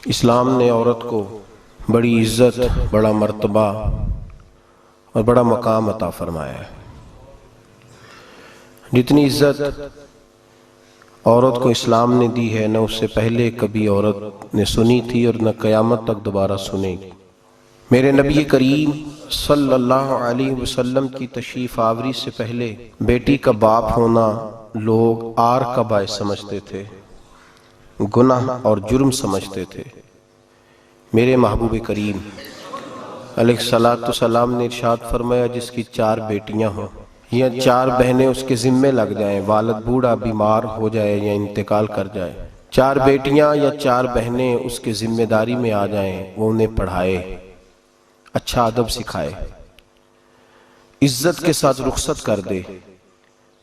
इस्लाम ने औरत को बड़ी इज्जत, बड़ा मर्तबा और बड़ा मकाम अता फरमाया है। जितनी इज्जत औरत को इस्लाम ने दी है, न उससे पहले कभी औरत ने सुनी थी और न क़यामत तक दोबारा सुनेगी। मेरे नबी करीम सल्लल्लाहु अलैहि वसल्लम की तशरीफ आवरी से पहले बेटी का बाप होना लोग आर का बायस समझते थे, गुनाह और जुर्म समझते थे। मेरे महबूब करीम अलैहिस्सलाम ने इरशाद फरमाया, जिसकी 4 बेटियां हों या 4 बहनें उसके जिम्मे लग जाएं, वालिद बूढ़ा बीमार हो जाए या इंतकाल कर जाए, 4 बेटियां या 4 बहनें उसके जिम्मेदारी में आ जाएं, वो उन्हें पढ़ाए, अच्छा अदब सिखाए, इज्जत के साथ रुखसत कर दे।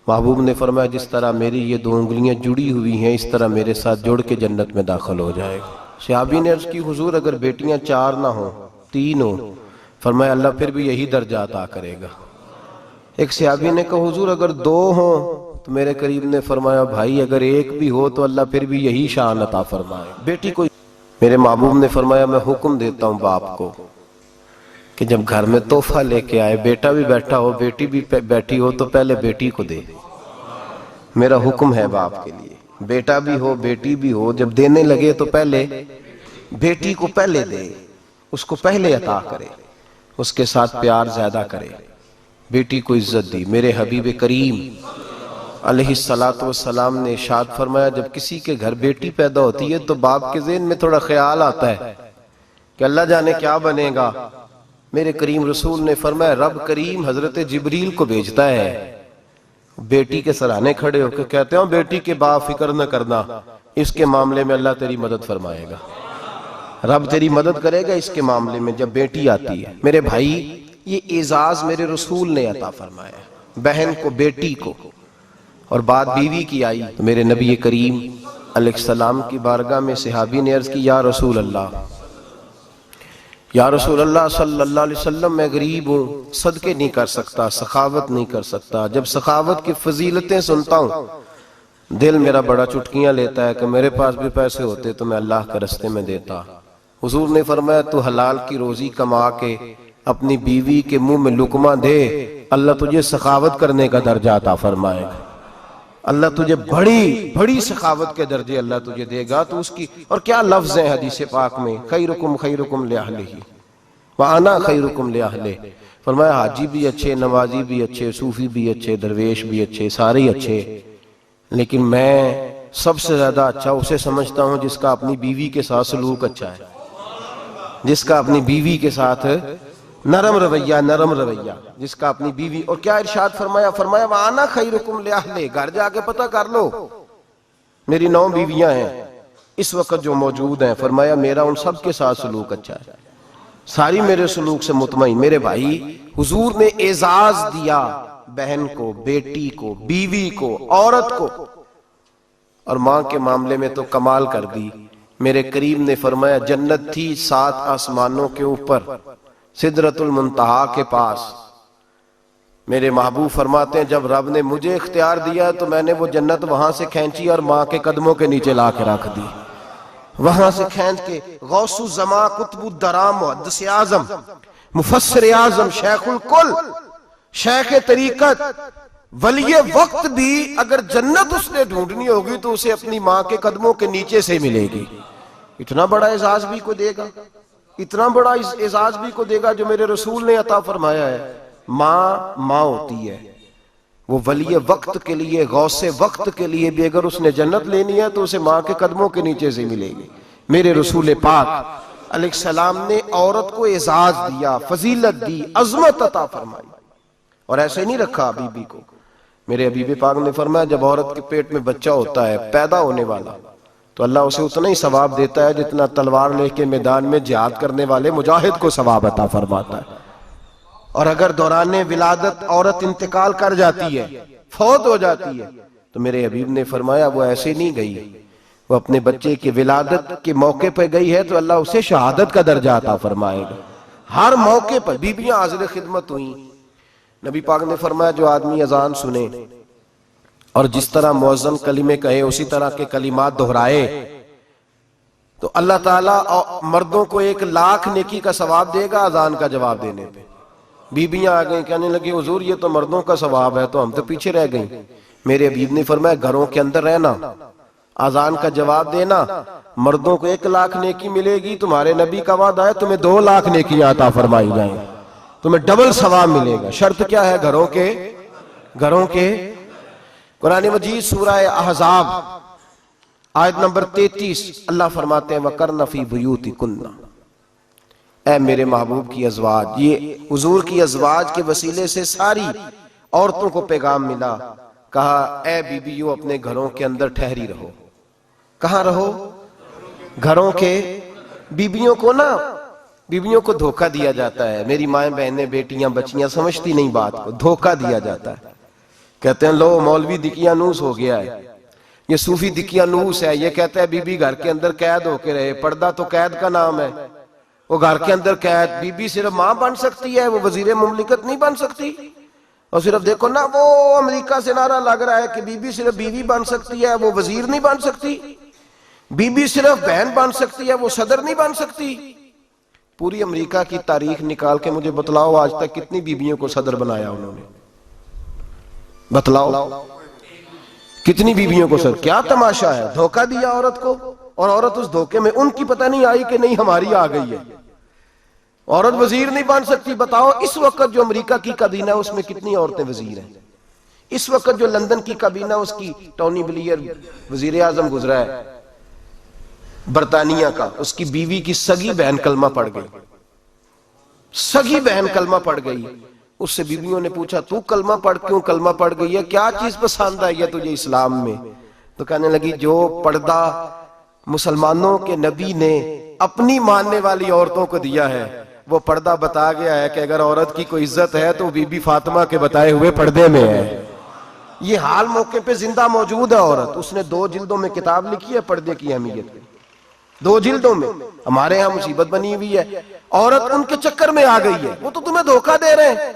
महबूब ने फरमाया, जिस तरह मेरी ये 2 उंगलियां जुड़ी हुई हैं, इस तरह मेरे साथ जुड़ के जन्नत में दाखिल हो जाएगा। सहाबी ने अर्ज की, हुजूर अगर बेटियां 4 ना हो, 3 हो? फरमाया, अल्लाह फिर भी यही दर्जा अता करेगा। एक सहाबी ने कहा, हुजूर अगर 2 हो? तो मेरे करीब ने फरमाया, भाई अगर 1 भी हो तो अल्लाह फिर भी यही शान अता फरमाए। बेटी को मेरे महबूब ने फरमाया, मैं हुक्म देता हूं बाप को कि जब घर में तोहफा लेके आए, बेटा भी बैठा हो, बेटी भी बैठी हो, तो पहले बेटी को दे। मेरा हुक्म है बाप के लिए, बेटा भी हो बेटी भी हो, जब देने लगे तो पहले बेटी को पहले दे, उसको पहले अता करे, उसके साथ प्यार ज्यादा करे, बेटी को इज्जत दी। मेरे हबीब करीम अलैहिस्सलातु वस्सलाम ने इरशाद फरमाया, जब किसी के घर बेटी पैदा होती है तो बाप के ज़हन में थोड़ा ख्याल आता है कि अल्लाह जाने क्या बनेगा। मेरे करीम रसूल ने फरमाया, रब करीम हजरत जिब्रील को भेजता है, बेटी के सराहने खड़े होकर कहते हो, बेटी के बाप फिक्र न करना, इसके मामले में अल्लाह तेरी मदद फरमाएगा, रब तेरी मदद करेगा इसके मामले में जब बेटी आती है। मेरे भाई, ये एजाज मेरे रसूल ने अता फरमाया, बहन को, बेटी को, और बात बीवी की आई तो मेरे नबी करीम अलैहिस्सलाम की बारगाह में सहाबी ने अर्ज की, या रसूल अल्लाह, या रसूल अल्लाह सल्लल्लाहु अलैहि वसल्लम, मैं गरीब हूँ, सदके नहीं कर सकता, सखावत नहीं कर सकता। जब सखावत की फजीलतें सुनता हूँ दिल मेरा बड़ा चुटकियां लेता है कि मेरे पास भी पैसे होते तो मैं अल्लाह के रास्ते में देता। हुजूर ने फरमाया, तू हलाल की रोजी कमा के अपनी बीवी के मुंह में लुकमा दे, अल्लाह तुझे सखावत करने का दर्जा अता फरमाएगा, अल्लाह तुझे बड़ी बड़ी सखावत के दर्जे अल्लाह तुझे देगा। तो उसकी, और क्या लफ्ज है हदीस पाक में, खैरुकुम लिअहलिही व अना खैरुकुम लिअहलिही। फरमाया, हाजी भी अच्छे, नमाजी भी अच्छे, सूफी भी अच्छे, दरवेश भी अच्छे, सारे ही अच्छे, लेकिन मैं सबसे ज्यादा अच्छा उसे समझता हूं जिसका अपनी बीवी के साथ सलूक अच्छा है, जिसका अपनी बीवी के साथ नरम रवैया, जिसका अपनी बीवी। और क्या इरशाद फरमाया, फरमाया, वाना खैरुकुम लिअहलिही, घर जाके पता कर लो, मेरी 9 बीवियां हैं इस वक्त जो मौजूद हैं, फरमाया मेरा उन सब के साथ सलूक अच्छा है, सारी मेरे सलूक से मुतमईन। मेरे भाई, हुजूर ने एजाज दिया बहन को, बेटी को, बीवी को, औरत को, और मां के मामले में तो कमाल कर दी। मेरे करीम ने फरमाया, जन्नत थी 7 आसमानों के ऊपर, सिदरतुल मुंतहा के पास। मेरे महबूब फरमाते हैं, जब रब ने मुझे इख्तियार दिया तो मैंने वो जन्नत वहां से खींची और मां के कदमों के नीचे ला के रख दी। वहां से खींच के गौसु जमा, कुतुबुद्दराम, मुहद्दिस आजम, मुफस्सिर आजम, शेखुल कुल, शेख तरीकत, वली वक्त भी अगर जन्नत उसने ढूंढनी होगी तो उसे अपनी मां के कदमों के नीचे से मिलेगी। इतना बड़ा एजाज भी को देगा, इतना बड़ा एजाज भी को देगा जो मेरे रसूल ने अता फरमाया है। मां होती है, वो वली वक्त के लिए, गौसे वक्त के लिए भी अगर उसने जन्नत लेनी है तो उसे मां के कदमों के नीचे से मिलेगी। मेरे रसूल पाक अलैहिस्सलाम ने औरत को एजाज दिया, फजीलत दी, अजमत अता फरमाई, और ऐसे नहीं रखा बीबी को। मेरे हबीब पाक ने फरमाया, जब औरत के पेट में बच्चा होता है पैदा होने वाला, तो अल्लाह उसे उतना ही सवाब देता है जितना तलवार लेके मैदान में जिहाद करने वाले मुजाहिद को सवाब अता फरमाता है। और अगर दौराने विलादत औरत इंतकाल कर जाती है, फौत हो जाती है, तो मेरे हबीब ने फरमाया, वो ऐसे नहीं गई, वो अपने बच्चे की विलादत के मौके पर गई है तो अल्लाह उसे शहादत का दर्जा अता फरमाएगा। हर मौके पर बीबियां हाजिर खिदमत हुई। नबी पाक ने फरमाया, जो आदमी अजान सुने और जिस तरह मुअज्जिन कलिमे कहे उसी तरह के कलिमात दोहराए, तो अल्लाह ताला मर्दों को 1,00,000 नेकी का सवाब देगा अजान का जवाब देने पे। बीबियां आ गई, कहने लगी हुजूर ये तो मर्दों का सवाब है, तो हम तो पीछे रह गई। मेरे हबीब ने फरमाया घरों के अंदर रहना, अजान का जवाब देना, मर्दों को 1,00,000 नेकी मिलेगी। तुम्हारे नबी का वादा है तुम्हें 2,00,000 नेकियां अता फरमाई जाएंगी, तुम्हें डबल सवाब मिलेगा। शर्त क्या है? घरों के कुरान मजीद सूरह अहज़ाब आयत नंबर 33 अल्लाह फरमाते हैं वकरना फी बुयूतिकुन्ना, ऐ मेरे महबूब की अज़वाज, ये हुजूर की अज़वाज के वसीले से सारी औरतों को पैगाम मिला। कहा ऐ बीबियों अपने घरों के अंदर ठहरी रहो। कहां रहो? घरों के। बीबियों को धोखा दिया जाता है। मेरी माएं बहनें बेटियां बच्चियां समझती नहीं बात को, धोखा दिया जाता है। कहते हैं लो मौलवी दिकियानूस हो गया है, ये सूफी दिकियानूस है, ये कहता है बीबी घर के अंदर कैद होके रहे। पर्दा तो कैद का नाम है, वो घर के अंदर कैद। बीबी सिर्फ मां बन सकती है, वो वजीर मुमलिकत नहीं बन सकती। और सिर्फ देखो ना, वो अमेरिका से नारा लग रहा है कि बीबी सिर्फ बीवी बन सकती है, वो वजीर नहीं बन सकती। बीबी सिर्फ बहन बन सकती है, वो सदर नहीं बन सकती। पूरी अमेरिका की तारीख निकाल के मुझे बतलाओ आज तक कितनी बीबियों को सदर बनाया उन्होंने? बतलाओ कितनी बीबियों को सदर? क्या तमाशा है? धोखा दिया औरत को, और औरत उस धोखे में उनकी पता नहीं आई कि नहीं हमारी आ गई है। औरत वजीर नहीं बन सकती। बताओ इस वक्त जो अमेरिका की काबीना है उसमें कितनी औरतें वजीर हैं? इस वक्त जो लंदन की काबीना उसकी टोनी ब्लेयर वजीर आजम गुजरा है बरतानिया का, उसकी बीवी की सगी बहन कलमा पड़ गई। सगी बहन कलमा पड़ गई। उससे बीवियों ने पूछा तू कलमा पढ़ क्यों कलमा पड़ गई है, क्या चीज पसंद आई है तुझे इस्लाम में? तो कहने लगी जो पर्दा मुसलमानों के नबी ने अपनी मानने वाली औरतों को दिया है, वो पर्दा बता गया है कि अगर औरत की कोई इज्जत है तो बीबी फातिमा के बताए हुए पर्दे में है। ये हाल मौके पे जिंदा मौजूद है औरत। उसने 2 जिल्दों में किताब लिखी है पर्दे की अहमियत की, 2 जिल्दों में। हमारे यहाँ मुसीबत बनी हुई है, औरत उनके चक्कर में आ गई है। वो तो तुम्हें धोखा दे रहे हैं,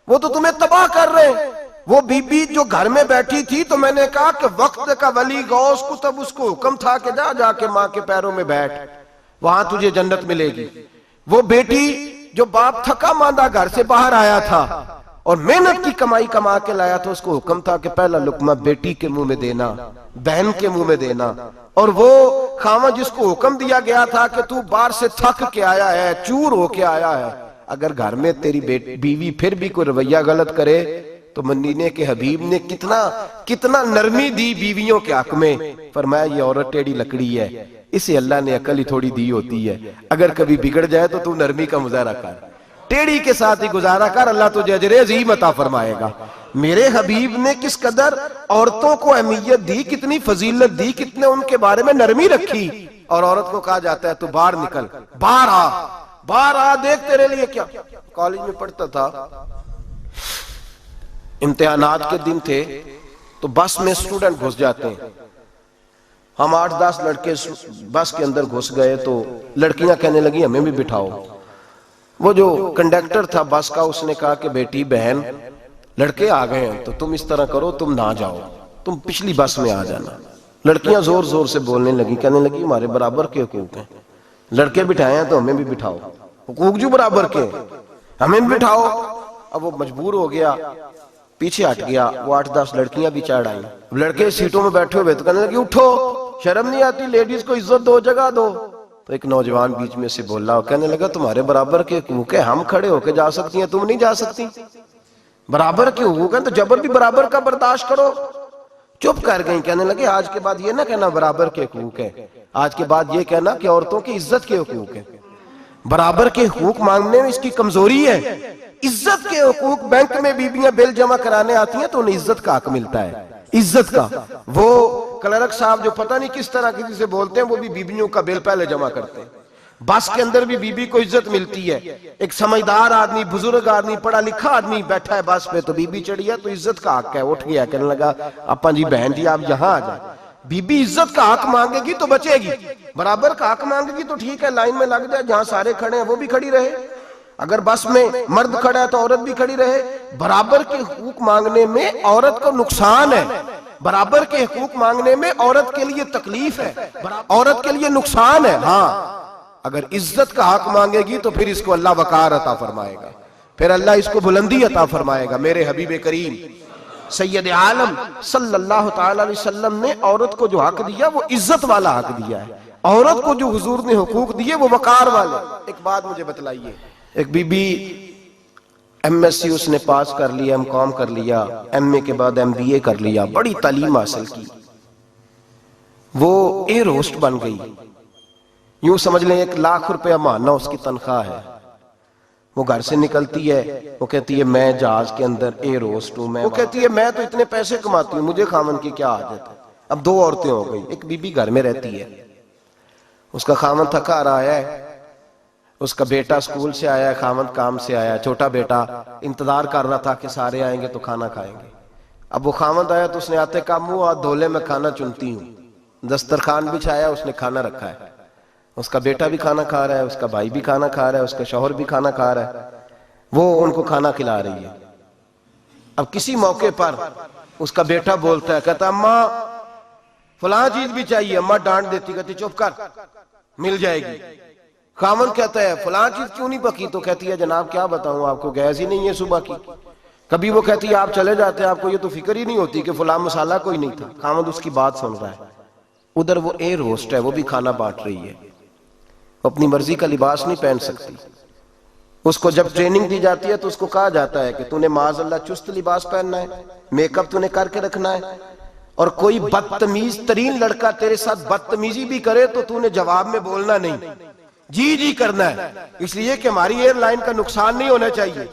वो तो तुम्हें तबाह कर रहे हैं। वो बीबी जो घर में बैठी थी, तो मैंने कहा कि वक्त का वली गौस को तब उसको हुक्म था कि जा जाके माँ के पैरों में बैठ, वहां तुझे जन्नत मिलेगी। वो बेटी जो बाप थका मांदा घर से बाहर आया था और मेहनत की कमाई कमा के लाया था, उसको हुक्म था कि पहला लुकमा बेटी के मुंह में देना, बहन के मुंह में देना। और वो खामा जिसको हुक्म दिया गया था कि तू बाहर से थक के आया है, चूर होके आया है, अगर घर में तेरी बीवी फिर भी कोई रवैया गलत करे तो मदीने के हबीब ने कितना नरमी दी बीवियों के हक में। फरमाया ये औरत टेढ़ी लकड़ी है, इसे अल्लाह ने अकल ही थोड़ी दी होती है, अगर कभी बिगड़ जाए तो तू नरमी का मुजाहरा कर, टेढ़ी के साथ ही गुजारा कर, अल्लाह तुझे अजरे अज़ीम अता फरमाएगा। मेरे हबीब ने किस कदर औरतों को अहमियत दी, कितनी फजीलत दी, कितने उनके बारे में नरमी रखी। और औरत को कहा जाता है तू बाहर निकल, बाहर आ, देख तेरे लिए क्या। कॉलेज में पढ़ता था, इम्तिहानात के दिन थे, तो बस में स्टूडेंट घुस जाते हैं। हम 8-10 लड़के बस के अंदर घुस गए, तो लड़कियां कहने लगी हमें भी बिठाओ। वो जो कंडक्टर था बस का, उसने कहा कि बेटी बहन लड़के आ गए हैं तो तुम इस तरह करो, तुम ना जाओ, तुम पिछली बस में आ जाना। लड़कियां जोर जोर से बोलने लगी, कहने लगी हमारे बराबर के हुकूक हैं, लड़के बिठाए हैं तो हमें भी बिठाओ, हुकूक जो बराबर के, हमें भी बिठाओ। अब वो मजबूर हो गया, पीछे हट गया। वो 8-10 लड़कियां भी चढ़ आई। लड़के सीटों में बैठे हुए तो कहने लगे उठो, शर्म नहीं आती, लेडीज को इज्जत दो, जगह दो। तो एक नौजवान बीच में से बोला, कहने लगा तुम्हारे बराबर के हुकूक है, हम खड़े होके जा सकती हैं, तुम नहीं जा सकती। बराबर के हुकूक है तो जबर भी बराबर का बर्दाश्त करो। चुप कर गई। कहने लगे आज के बाद ये ना कहना बराबर के हुकूक है, आज के बाद ये कहना कि औरतों की इज्जत के हुकूक है। बराबर के हुकूक मांगने में इसकी कमजोरी है। इज्जत के हुकूक, बैंक में बीबियां बिल जमा कराने आती हैं तो उन्हें इज्जत का हक मिलता है, इज्जत का। वो क्लर्क साहब जो पता नहीं किस तरह किसी से बोलते हैं, वो भी बीबियों का बिल पहले जमा करते हैं। बस के अंदर भी बीबी को इज्जत मिलती है। एक समझदार आदमी, बुजुर्ग आदमी, पढ़ा लिखा आदमी बैठा है बस पे, तो बीबी चढ़ी है तो इज्जत का हक है। उठ गया, कहने लगा अपा जी बहन जी आप यहाँ आ जाए। बीबी इज्जत का हक मांगेगी तो बचेगी, बराबर का हक मांगेगी तो ठीक है, लाइन में लग जाए, जहां सारे खड़े हैं वो भी खड़ी रहे। अगर बस में मर्द खड़ा है तो औरत भी खड़ी रहे। बराबर के हुकूक मांगने में औरत को नुकसान है, बराबर के हकूक मांगने में औरत के लिए तकलीफ है, औरत के लिए नुकसान है। हाँ, अगर इज्जत का हक मांगेगी तो फिर इसको अल्लाह वकार अता फरमाएगा, फिर अल्लाह इसको बुलंदी अता फरमाएगा। मेरे हबीब करीम सैयद आलम सल्लल्लाहु तआला अलैहि वसल्लम ने औरत को जो हक दिया वो इज्जत वाला हक दिया है। औरत को जो हुजूर ने हुकूक दिए वो वकार वाले। एक बात मुझे बतलाइए, एक बीबी MSc उसने पास कर लिया, MCom कर लिया, MA के बाद MBA कर लिया, बड़ी तालीम हासिल की, वो एयर होस्ट बन गई। यूं समझ लें 1 लाख रुपया महीना उसकी तनख्वाह है। वो घर से निकलती है, वो कहती है मैं जहाज के अंदर एयर होस्ट हूं, वो कहती है मैं तो इतने पैसे कमाती हूँ, मुझे खामन की क्या आदत है। अब 2 औरतें हो गई, एक बीबी घर में रहती है, उसका खामन थका आ रहा है, उसका बेटा स्कूल से आया है, खामन काम से आया है, छोटा बेटा इंतजार कर रहा था कि सारे आएंगे तो खाना खाएंगे। अब वो खामन आया तो उसने आते का मुंह हाथ धोले में खाना चुनती हूँ, दस्तरखान बिछाया, उसने खाना रखा है, उसका बेटा भी खाना खा रहा है, उसका भाई भी खाना खा रहा है, उसका शौहर भी खाना खा रहा है, वो उनको खाना खिला रही है। अब किसी मौके पर उसका बेटा बोलता है, कहता अम्मा फलां चीज भी चाहिए, अम्मा डांट देती, कहती चुप कर मिल जाएगी। खामन कहता है फलां चीज क्यों नहीं पकी, तो कहती है जनाब क्या बताऊं आपको, गैस ही नहीं है सुबह की। कभी वो कहती है आप चले जाते हैं, आपको ये तो फिक्र ही नहीं होती कि फलां मसाला कोई नहीं था। खामन उसकी बात सुन रहा है, उधर वो एयर होस्ट है, वो भी खाना बांट रही है, अपनी मर्जी का लिबास नहीं पहन सकती। उसको जब ट्रेनिंग दी जाती है तो उसको कहा जाता है कि तूने माज़अल्लाह चुस्त लिबास पहनना है, मेकअप तूने करके रखना है, और कोई बदतमीज तरीन लड़का तेरे साथ बदतमीजी भी करे तो तूने जवाब में बोलना नहीं, जी जी करना है, इसलिए कि हमारी एयरलाइन का नुकसान नहीं होना चाहिए।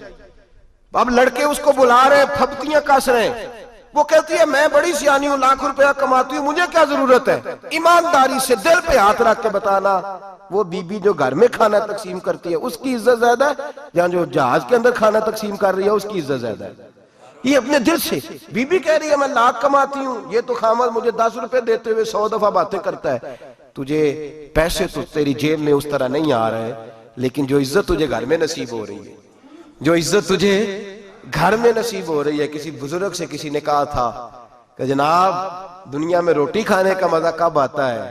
अब लड़के उसको बुला रहे, फब्तियां कस रहे हैं, वो कहती है मैं बड़ी सियानी हूं, लाख रुपया कमाती हूं, मुझे क्या जरूरत है। ईमानदारी से दिल पे हाथ रख के बताना, वो बीबी जो घर में खाना तकसीम करती है उसकी इज्जत ज्यादा है या जो जहाज के अंदर खाना तकसीम कर रही है उसकी इज्जत ज्यादा है। ये अपने दिल से बीबी कह रही है मैं लाख कमाती हूँ, ये तो खामद मुझे 10 रुपए देते हुए 100 दफा बातें करता है। तुझे पैसे तो तेरी जेब में उस तरह नहीं आ रहे, लेकिन जो इज्जत तुझे घर में नसीब हो रही है, जो इज्जत तुझे घर में नसीब हो रही है। किसी बुजुर्ग से किसी ने कहा था कि जनाब दुनिया में रोटी खाने का मजा कब आता है,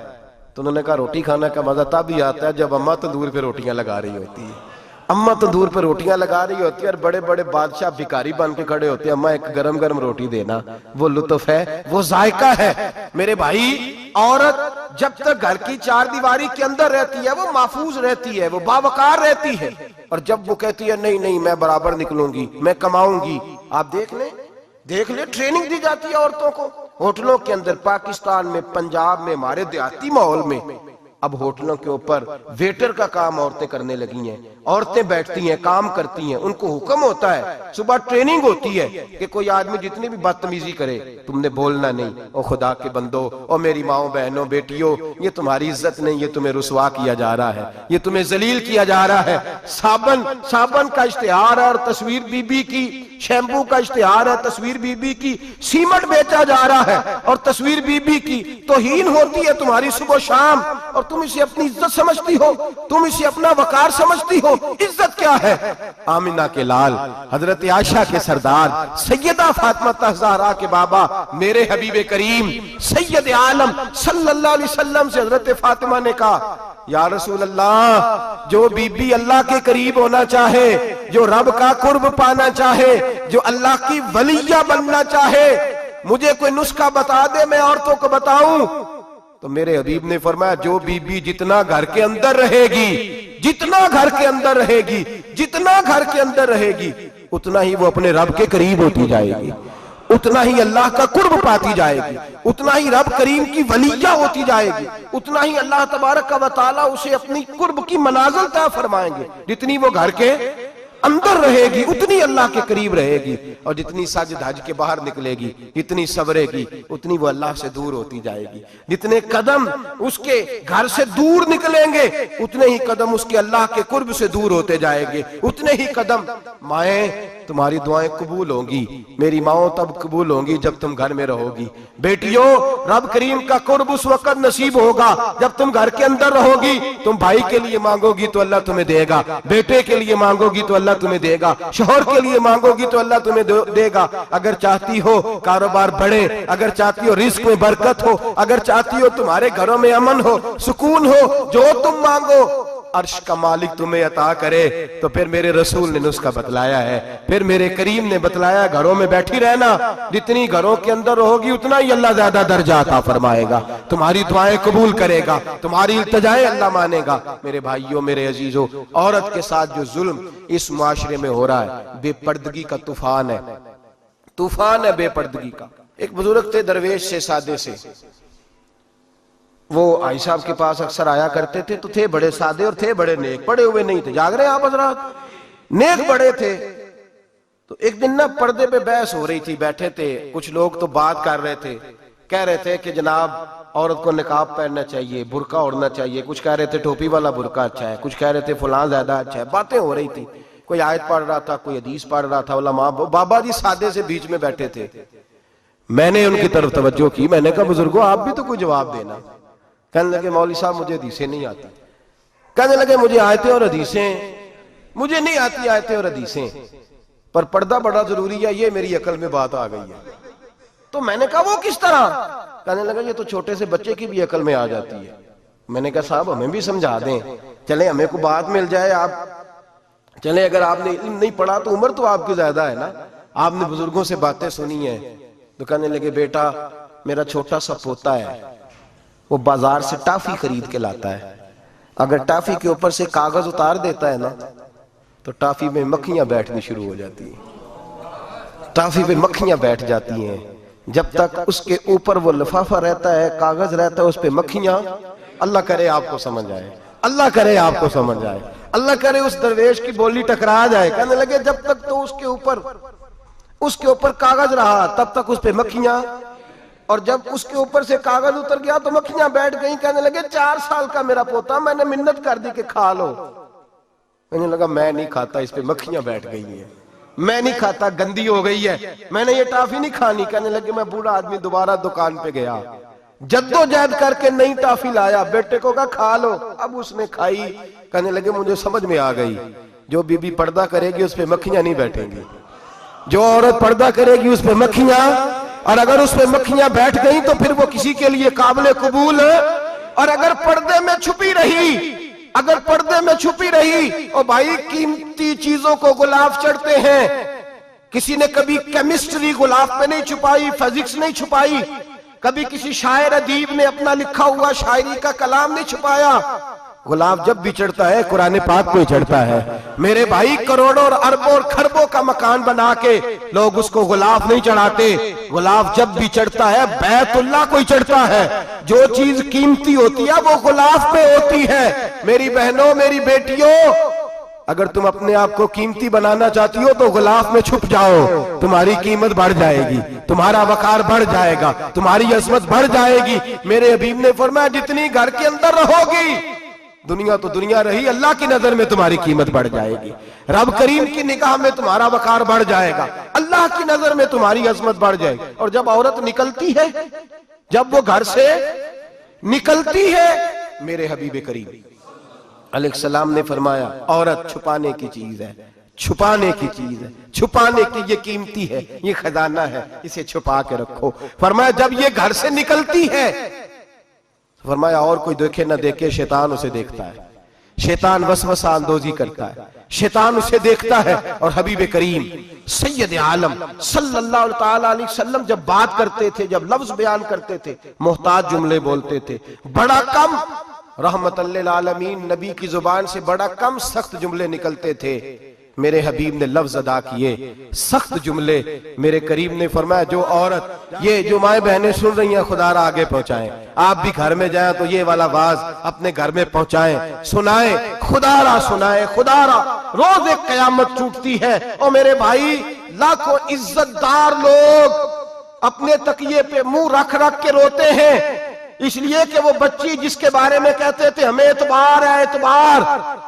तो उन्होंने कहा रोटी खाने का मजा तब ही आता है जब अम्मा तंदूर पे रोटियां लगा रही होती है। अम्मा तंदूर पे रोटियां लगा रही होती है और बड़े बड़े बादशाह भिखारी बन के खड़े होते हैं, अम्मा एक गरम गरम रोटी देना, वो लुत्फ है, वो जायका है। मेरे भाई, औरत जब तक घर की 4 दीवारी के अंदर रहती है वो महफूज रहती है, वो बावकार रहती है, और जब वो कहती है नहीं नहीं मैं बराबर निकलूंगी, मैं कमाऊंगी, आप देख ले ट्रेनिंग दी जाती है औरतों को होटलों के अंदर। पाकिस्तान में, पंजाब में, हमारे देहाती माहौल में अब होटलों के ऊपर वेटर का काम औरतें करने लगी हैं। औरतें बैठती हैं, काम करती हैं, उनको हुक्म होता है, सुबह ट्रेनिंग होती है कि कोई आदमी जितनी भी बदतमीजी करे तुमने बोलना नहीं। ओ खुदा के बंदो, ओ मेरी माओ बहनों बेटियों, ये तुम्हारी इज्जत नहीं, ये तुम्हें रुसवा किया जा रहा है, ये तुम्हें जलील किया जा रहा है। साबन का इश्तिहार है और तस्वीर बीबी की, शैम्पू का इश्तिहार है, तस्वीर बीबी की, सीमेंट बेचा जा रहा है और तस्वीर बीबी की। तौहीन होती है तुम्हारी सुबह शाम, और तुम इसे अपनी इज्जत समझती हो, तुम इसे अपना वकार समझती हो। इज्जत क्या है? आमिना के लाल, हजरत आयशा के सरदार, सैयदा फातिमा ज़हरा के बाबा, मेरे हबीब करीम सैयद आलम सल्लल्लाहु अलैहि वसल्लम से हजरत फातिमा ने कहा या रसूल अल्लाह, जो बीबी अल्लाह के करीब होना चाहे, जो रब का कुर्ब पाना चाहे, जो अल्लाह की वलिया बनना चाहे, मुझे कोई नुस्खा बता दे, मैं औरतों को बताऊं। तो मेरे हबीब ने फरमाया जो बीबी जितना घर के अंदर रहेगी, जितना घर के अंदर रहेगी, जितना घर के अंदर रहेगी, उतना ही वो अपने रब के करीब होती जाएगी, उतना ही अल्लाह का कुर्ब पाती जाएगी, उतना ही रब करीम की वलिया होती जाएगी, उतना ही अल्लाह तबारक व तआला उसे अपनी कुर्ब की मनाजिल तय फरमाएंगे। जितनी वो घर के अंदर रहेगी उतनी अल्लाह के करीब रहेगी, और जितनी सज धज के बाहर निकलेगी, जितनी सवरेगी, उतनी वो अल्लाह से दूर होती जाएगी। जितने कदम उसके घर से दूर निकलेंगे उतने ही कदम उसके अल्लाह के कुर्ब से दूर होते जाएंगे, उतने ही कदम। माएं, तुम्हारी दुआएं कबूल होंगी, मेरी माओ तब कबूल होंगी जब तुम घर में रहोगी। बेटियों, रब करीम का कुर्ब उस वक्त नसीब होगा जब तुम घर के अंदर रहोगी। तुम भाई के लिए मांगोगी तो अल्लाह तुम्हें देगा, बेटे के लिए मांगोगी तो अल्लाह अल्लाह तुम्हें देगा। शोहर के लिए मांगोगी तो अल्लाह तुम्हें देगा। अगर चाहती हो कारोबार बढ़े, अगर चाहती हो रिस्क में बरकत हो, अगर चाहती हो तुम्हारे घरों में अमन हो, सुकून हो, जो तुम मांगो अर्श का मालिक तुम्हें अता करे। तो फिर मेरे रसूल ने नुस्खा बतलाया है, फिर मेरे करीम ने बतलाया, घरों में बैठी रहना, जितनी घरों के अंदर रहोगी उतना ही अल्लाह ज्यादा दर्जा अता फरमाएगा, तुम्हारी दुआएं कबूल करेगा, तुम्हारी इल्तिजाएं अल्लाह मानेगा। मेरे भाइयों, मेरे अजीजों, औरत के साथ जो जुल्म इस मुआशरे में हो रहा है, बेपर्दगी का तूफान है, तूफान है बेपर्दगी का। एक बुजुर्ग थे दरवेश से, सादे से, वो आई साहब के पास अक्सर आया करते थे, तो थे बड़े सादे और थे बड़े नेक, पढ़े हुए नहीं थे, जाग रहे हैं आप हजरात, नेक बड़े थे। तो एक दिन ना पर्दे पे बहस हो रही थी, बैठे थे कुछ लोग, तो बात कर रहे थे, कह रहे थे कि जनाब औरत को निकाब पहनना चाहिए, बुर्का ओढ़ना चाहिए, कुछ कह रहे थे टोपी वाला बुर्का अच्छा है, कुछ कह रहे थे फलां ज्यादा अच्छा है, बातें हो रही थी। कोई आयत पढ़ रहा था, कोई हदीस पढ़ रहा था, उलमा बाबा जी सादे से बीच में बैठे थे। मैंने उनकी तरफ तवज्जो की, मैंने कहा बुजुर्गो आप भी तो कोई जवाब देना। कहने लगे मौलवी साहब मुझे हदीसें नहीं आती। कहने लगे मुझे आयतें और हदीसें मुझे नहीं आती, आयतें और हदीसें, पर पर्दा बड़ा जरूरी है, ये मेरी अकल में बात आ गई है। तो मैंने कहा वो किस तरह? कहने लगा ये तो छोटे से बच्चे की भी अकल में आ जाती है। मैंने कहा साहब हमें भी समझा दें, चले हमें को बात मिल जाए। आप चले, अगर आपने इल्म नहीं पढ़ा तो उम्र तो आपकी ज्यादा है ना, आपने बुजुर्गों से बातें सुनी है। तो कहने लगे बेटा मेरा छोटा सा पोता है, वो बाजार से टाफी खरीद के लाता है, अगर टाफी के ऊपर से कागज उतार देता है ना तो टाफी में मक्खियां बैठनी शुरू हो जाती हैं, टाफी पे मक्खियां बैठ जाती हैं। जब तक उसके ऊपर वो लिफाफा रहता है, कागज रहता है, उस पे मक्खियां, अल्लाह करे आपको समझ आए, अल्लाह करे आपको समझ आए, अल्लाह करे उस दरवेश की बोली टकरा जाए। कहने लगे जब तक तो उसके ऊपर कागज रहा तब तक उस पे मक्खियां, और जब उसके ऊपर से कागज उतर गया तो मक्खियां बैठ गई। कहने लगे 4 साल का मेरा पोता, मैंने मिन्नत कर दी कि खा लो। कहने लगा मैं नहीं खाता, इस पे मक्खियां बैठ गई है, मैं नहीं खाता, गंदी हो गई है, मैंने ये टाफी नहीं खानी। कहने लगे मैं बूढ़ा आदमी दोबारा दुकान पे गया, जद्दोजहद करके नई टाफी लाया, बेटे को कहा खा लो, अब उसने खाई। कहने लगे मुझे समझ में आ गई, जो बीबी पर्दा करेगी उस पे मक्खियां नहीं बैठेंगी, जो औरत पर्दा करेगी उस पे मक्खियां, और अगर उस पे मक्खियां बैठ गई तो फिर वो किसी के लिए काबिल कबूल है। और अगर पर्दे में छुपी रही, अगर पर्दे में छुपी रही, और भाई कीमती चीजों को गुलाब चढ़ते हैं। किसी ने कभी केमिस्ट्री गुलाब पे नहीं छुपाई, फिजिक्स नहीं छुपाई, कभी किसी शायर अदीब ने अपना लिखा हुआ शायरी का कलाम नहीं छुपाया। गुलाब जब भी चढ़ता है कुरान पाक को ही चढ़ता है। मेरे भाई करोड़ों और अरबों और खरबों का मकान बना के लोग उसको गुलाब नहीं चढ़ाते। गुलाब जब भी चढ़ता है बैतुल्लाह को ही चढ़ता है। जो चीज कीमती होती है वो गुलाब पे होती है। मेरी बहनों, मेरी बेटियों, अगर तुम अपने आप को कीमती बनाना चाहती हो तो गुलाब में छुप जाओ, तुम्हारी कीमत बढ़ जाएगी, तुम्हारा वकार बढ़ जाएगा, तुम्हारी अजमत बढ़ जाएगी। मेरे हबीब ने फरमाया जितनी घर के अंदर रहोगी, दुनिया तो दुनिया रही, अल्लाह की नजर में तुम्हारी कीमत बढ़ जाएगी, रब करीम की निगाह में तुम्हारा वकार बढ़ जाएगा, अल्लाह की नजर में तुम्हारी अजमत बढ़ जाएगी। और जब औरत निकलती है, जब वो घर से निकलती है, मेरे हबीब करीम अलैहिस्सलाम ने फरमाया औरत छुपाने की चीज है, छुपाने की चीज है, छुपाने की, ये कीमती है, ये खजाना है, इसे छुपा के रखो। फरमाया जब ये घर से निकलती है, फरमाया और कोई देखे ना देखे, शैतान उसे देखता है, शैतान वसवसा अंदोजी करता है, शैतान उसे देखता है। और हबीब करीम सैयद आलम सल्लल्लाहु ताला अलैहि वसल्लम जब बात करते थे, जब लफ्ज बयान करते थे, मोहताज जुमले बोलते थे, बड़ा कम, रहमतल लिल आलमीन नबी की जुबान से बड़ा कम सख्त जुमले निकलते थे। मेरे हबीब ने लफ्ज अदा किए, सख्त जुमले। मेरे करीम ने फरमाया जो औरत, ये जो माए बहनें सुन रही हैं, खुदारा आगे पहुंचाएं, आप भी घर में जाएं तो ये वाला आवाज अपने घर में पहुंचाएं, सुनाएं, खुदारा सुनाएं, खुदारा। रोज एक कयामत टूटती है और मेरे भाई लाखों इज्जतदार लोग अपने तकिए पे मुंह रख रख के रोते हैं, इसलिए कि वो बच्ची जिसके बारे में कहते थे हमें एतबार है, एतबार,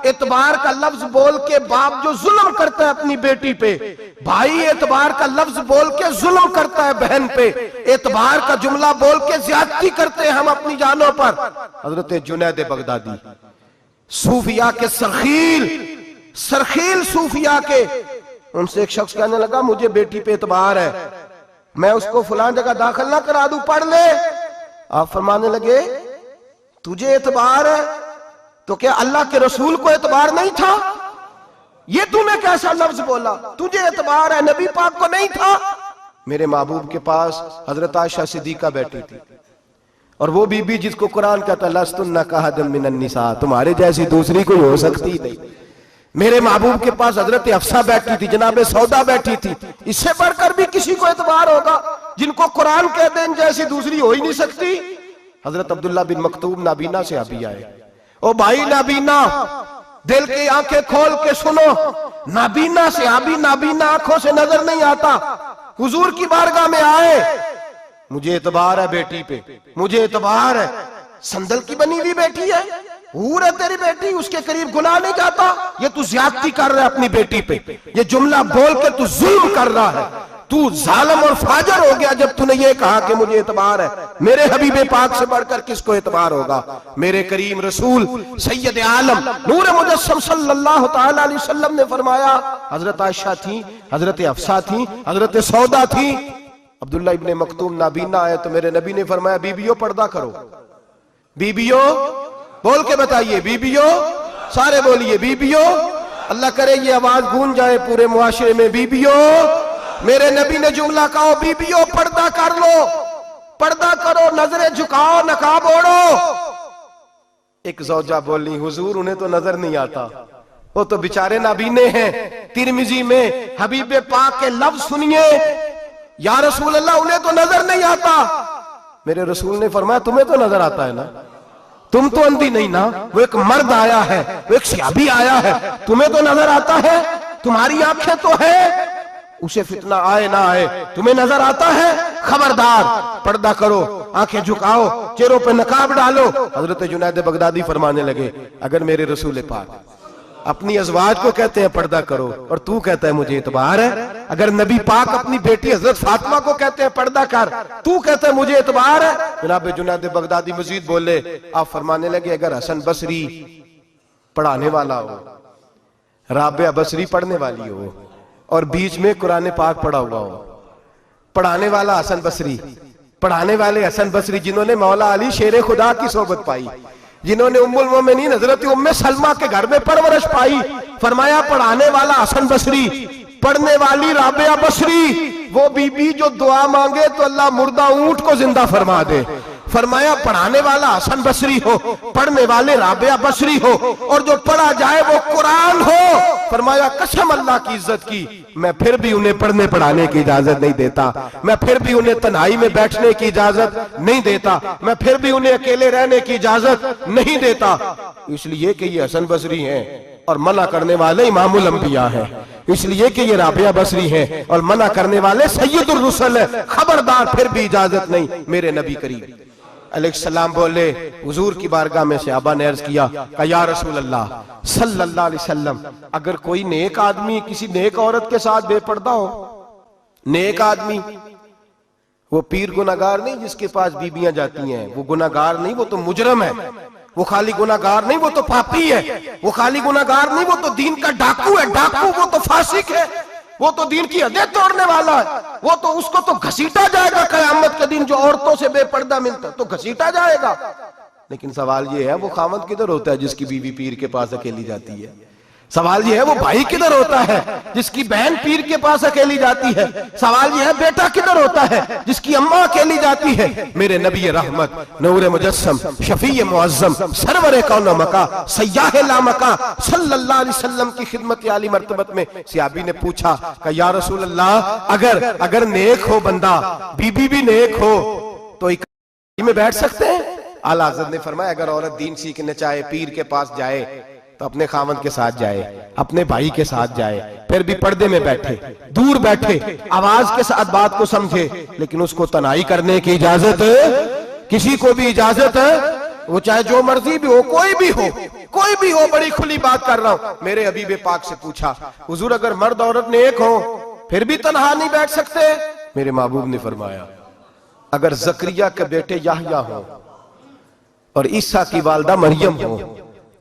एतबार का लफ्ज बोल के बाप जो जुल्म करता है अपनी बेटी पे, भाई एतबार का लफ्ज बोल के जुल्म करता है बहन पे, एतबार का जुमला बोल के ज्यादती करते हैं हम अपनी जानों पर। हजरत जुनैद बगदादी सूफिया के सखील सरखील सूफिया के। उनसे एक शख्स कहने लगा मुझे बेटी पे एतबार है, मैं उसको फलां जगह दाखिल ना करा दूं, पढ़ ले। आप फरमाने लगे तुझे एतबार है तो क्या अल्लाह के रसूल को एतबार नहीं था? ये तूने कैसा लफ्ज बोला? तुझे एतबार है, नबी पाक को नहीं था? मेरे महबूब के पास हजरत आयशा सिद्दीका बैठी थी, और वो बीबी जिसको कुरान कहता लस्तुन्ना कहदम मिनन निसा, तुम्हारे जैसी दूसरी कोई हो सकती नहीं। मेरे महबूब के पास हजरत अफसा बैठी थी, जनाबे सौदा बैठी थी। इससे बढ़कर भी किसी को एतबार होगा जिनको कुरान कह दे जैसी दूसरी हो ही नहीं सकती। हजरत अब्दुल्ला बिन मक्तूम नाबीना से अभी आए। ओ भाई नाबीना, दिल की आंखें खोल के सुनो, नाबीना से अभी नाबीना आंखों से नजर नहीं आता। हुजूर की बारगाह में आए, मुझे एतबार है बेटी पे, मुझे एतबार है। संदल की बनी हुई बेटी है, हूर है तेरी बेटी, उसके करीब गुनाह नहीं जाता। ये तू ज्यादती कर रहा है अपनी बेटी पे, ये जुमला बोल के तू जुल्म कर रहा है, तू जालिम और फाजर हो गया जब तूने ये कहा कि मुझे एतबार है। मेरे हबीबे पाक से बढ़कर किसको एतबार होगा? मेरे करीम रसूल सैयद आलम नूर मुजस्सम सल्लल्लाहु तआला अलैहि वसल्लम ने फरमाया, हजरत आयशा थी, हजरत अफसा थी, हजरत सौदा थी, अब्दुल्ला इब्ने मक्तूम नाबीना आए तो मेरे नबी ने फरमाया बीबियों पर्दा करो। बीबियों बोल के बताइए, बीबियों, सारे बोलिए बीबियों। अल्लाह करे ये आवाज गूंज जाए पूरे मुआशरे में, बीबियों। मेरे नबी ने जुमला कहा, बीबियों पर्दा कर लो, पर्दा करो, नजरें झुकाओ, नकाब ओढ़ो। एक जौजा बोली हुजूर उन्हें तो नजर नहीं आता, वो तो बेचारे नाबीने हैं। तिरमिजी में हबीबे पाक के लफ्ज सुनिए, या रसूल अल्लाह उन्हें तो नजर नहीं आता। मेरे रसूल ने फरमाया तुम्हें तो नजर आता है ना, तुम तो अंधी नहीं ना। वो एक मर्द आया है, वो एक सहाबी आया है, तुम्हें तो नजर आता है, तुम्हारी आंखें तो है, उसे फितना आए ना आए तुम्हें नजर आता है। खबरदार, पर्दा करो, आंखें झुकाओ, चेहरों पे नकाब डालो। हजरत जुनैद बगदादी फरमाने लगे अगर मेरे रसूल पाक अपनी अज़वाज को कहते हैं पर्दा करो और तू कहता है मुझे एतबार है, अगर नबी पाक अपनी बेटी हजरत फातिमा को कहते हैं पर्दा कर, तू कहता है मुझे एतबार है। जनाब जुनैद बगदादी मजीद बोले, आप फरमाने लगे अगर हसन बसरी पढ़ाने वाला हो, राबिया बसरी पढ़ने वाली हो और बीच में कुरान पाक पढ़ा हुआ हो, पढ़ाने वाला हसन बसरी, पढ़ाने वाले हसन बसरी जिन्होंने मौला अली शेर खुदा की सोबत पाई, जिन्होंने उम्मुल मोमिनीन हजरत उम्मे सलमा के घर में परवरिश पाई, फरमाया पढ़ाने वाला हसन बसरी, पढ़ने वाली राबिया बसरी। वो बीबी जो दुआ मांगे तो अल्लाह मुर्दा ऊंट को जिंदा फरमा दे। फरमाया पढ़ाने वाला हसन बसरी हो, पढ़ने वाले राबिया बसरी हो, और जो पढ़ा जाए वो कुरान हो। फरमाया कसम अल्लाह की इज्जत की, मैं फिर भी उन्हें पढ़ने पढ़ाने की इजाजत नहीं देता, मैं फिर भी उन्हें तन्हाई में बैठने की इजाजत नहीं देता, मैं फिर भी उन्हें अकेले रहने की इजाजत नहीं देता, इसलिए कि ये हसन बसरी हैं और मना करने वाले इमामुल अंबिया हैं, इसलिए कि ये राबिया बसरी हैं और मना करने वाले सैयदुर रुसल हैं। खबरदार, फिर भी इजाजत नहीं। मेरे नबी करीम अलैहिस्सलाम बोले, हुजूर की बारगाह में सहाबा ने अर्ज किया या रसूल अल्लाह सल्लल्लाहु अलैहि वसल्लम, अगर कोई नेक आदमी किसी नेक औरत के साथ बेपर्दा हो, नेक आदमी, वो पीर गुनाहगार नहीं जिसके पास बीबियां जाती हैं, वो गुनाहगार नहीं, वो तो मुजरम है। वो खाली गुनाहगार नहीं, वो तो पापी है। वो खाली गुनाहगार नहीं, वो तो दीन का डाकू है, डाकू, वो तो फासिक है, वो तो दीन की हदें तोड़ने वाला है। वो तो उसको तो घसीटा जाएगा कयामत के दिन, जो औरतों से बेपर्दा मिलता तो घसीटा जाएगा। लेकिन सवाल ये है वो खामद किधर होता है जिसकी बीवी पीर के पास अकेली जाती है? सवाल ये है वो भाई किधर होता है जिसकी बहन पीर के पास अकेली जाती है? सवाल ये है बेटा किधर होता है जिसकी अम्मा अकेली जाती है? मेरे नबी रहमत नूर मुजस्सम शफी मुअज्जम सरवर कौन मका सय्याह ला मका सल्लल्लाहु अलैहि वसल्लम की खिदमत आली मर्तबत में सहाबी ने पूछा कि या रसूल अल्लाह, अगर नेक हो बंदा, बीबी भी नेक हो, तो इकट्ठी में बैठ सकते हैं? आला हज़रत ने फरमाया अगर औरत दीन सीखने चाहे, पीर के पास जाए तो अपने खामद के साथ जाए, अपने भाई के साथ जाए, फिर भी पर्दे में बैठे, दूर बैठे, आवाज के साथ बात को समझे, लेकिन उसको तनाई करने की इजाजत किसी को भी इजाजत है, वो चाहे जो मर्जी भी हो, कोई भी हो, बड़ी खुली बात कर रहा हूं। मेरे हबीबे पाक से पूछा हुजूर अगर मर्द औरत नेक हो फिर भी तन्हा नहीं बैठ सकते? मेरे महबूब ने फरमाया अगर जकरिया के बेटे याहया हो और ईसा की वालदा मरियम हो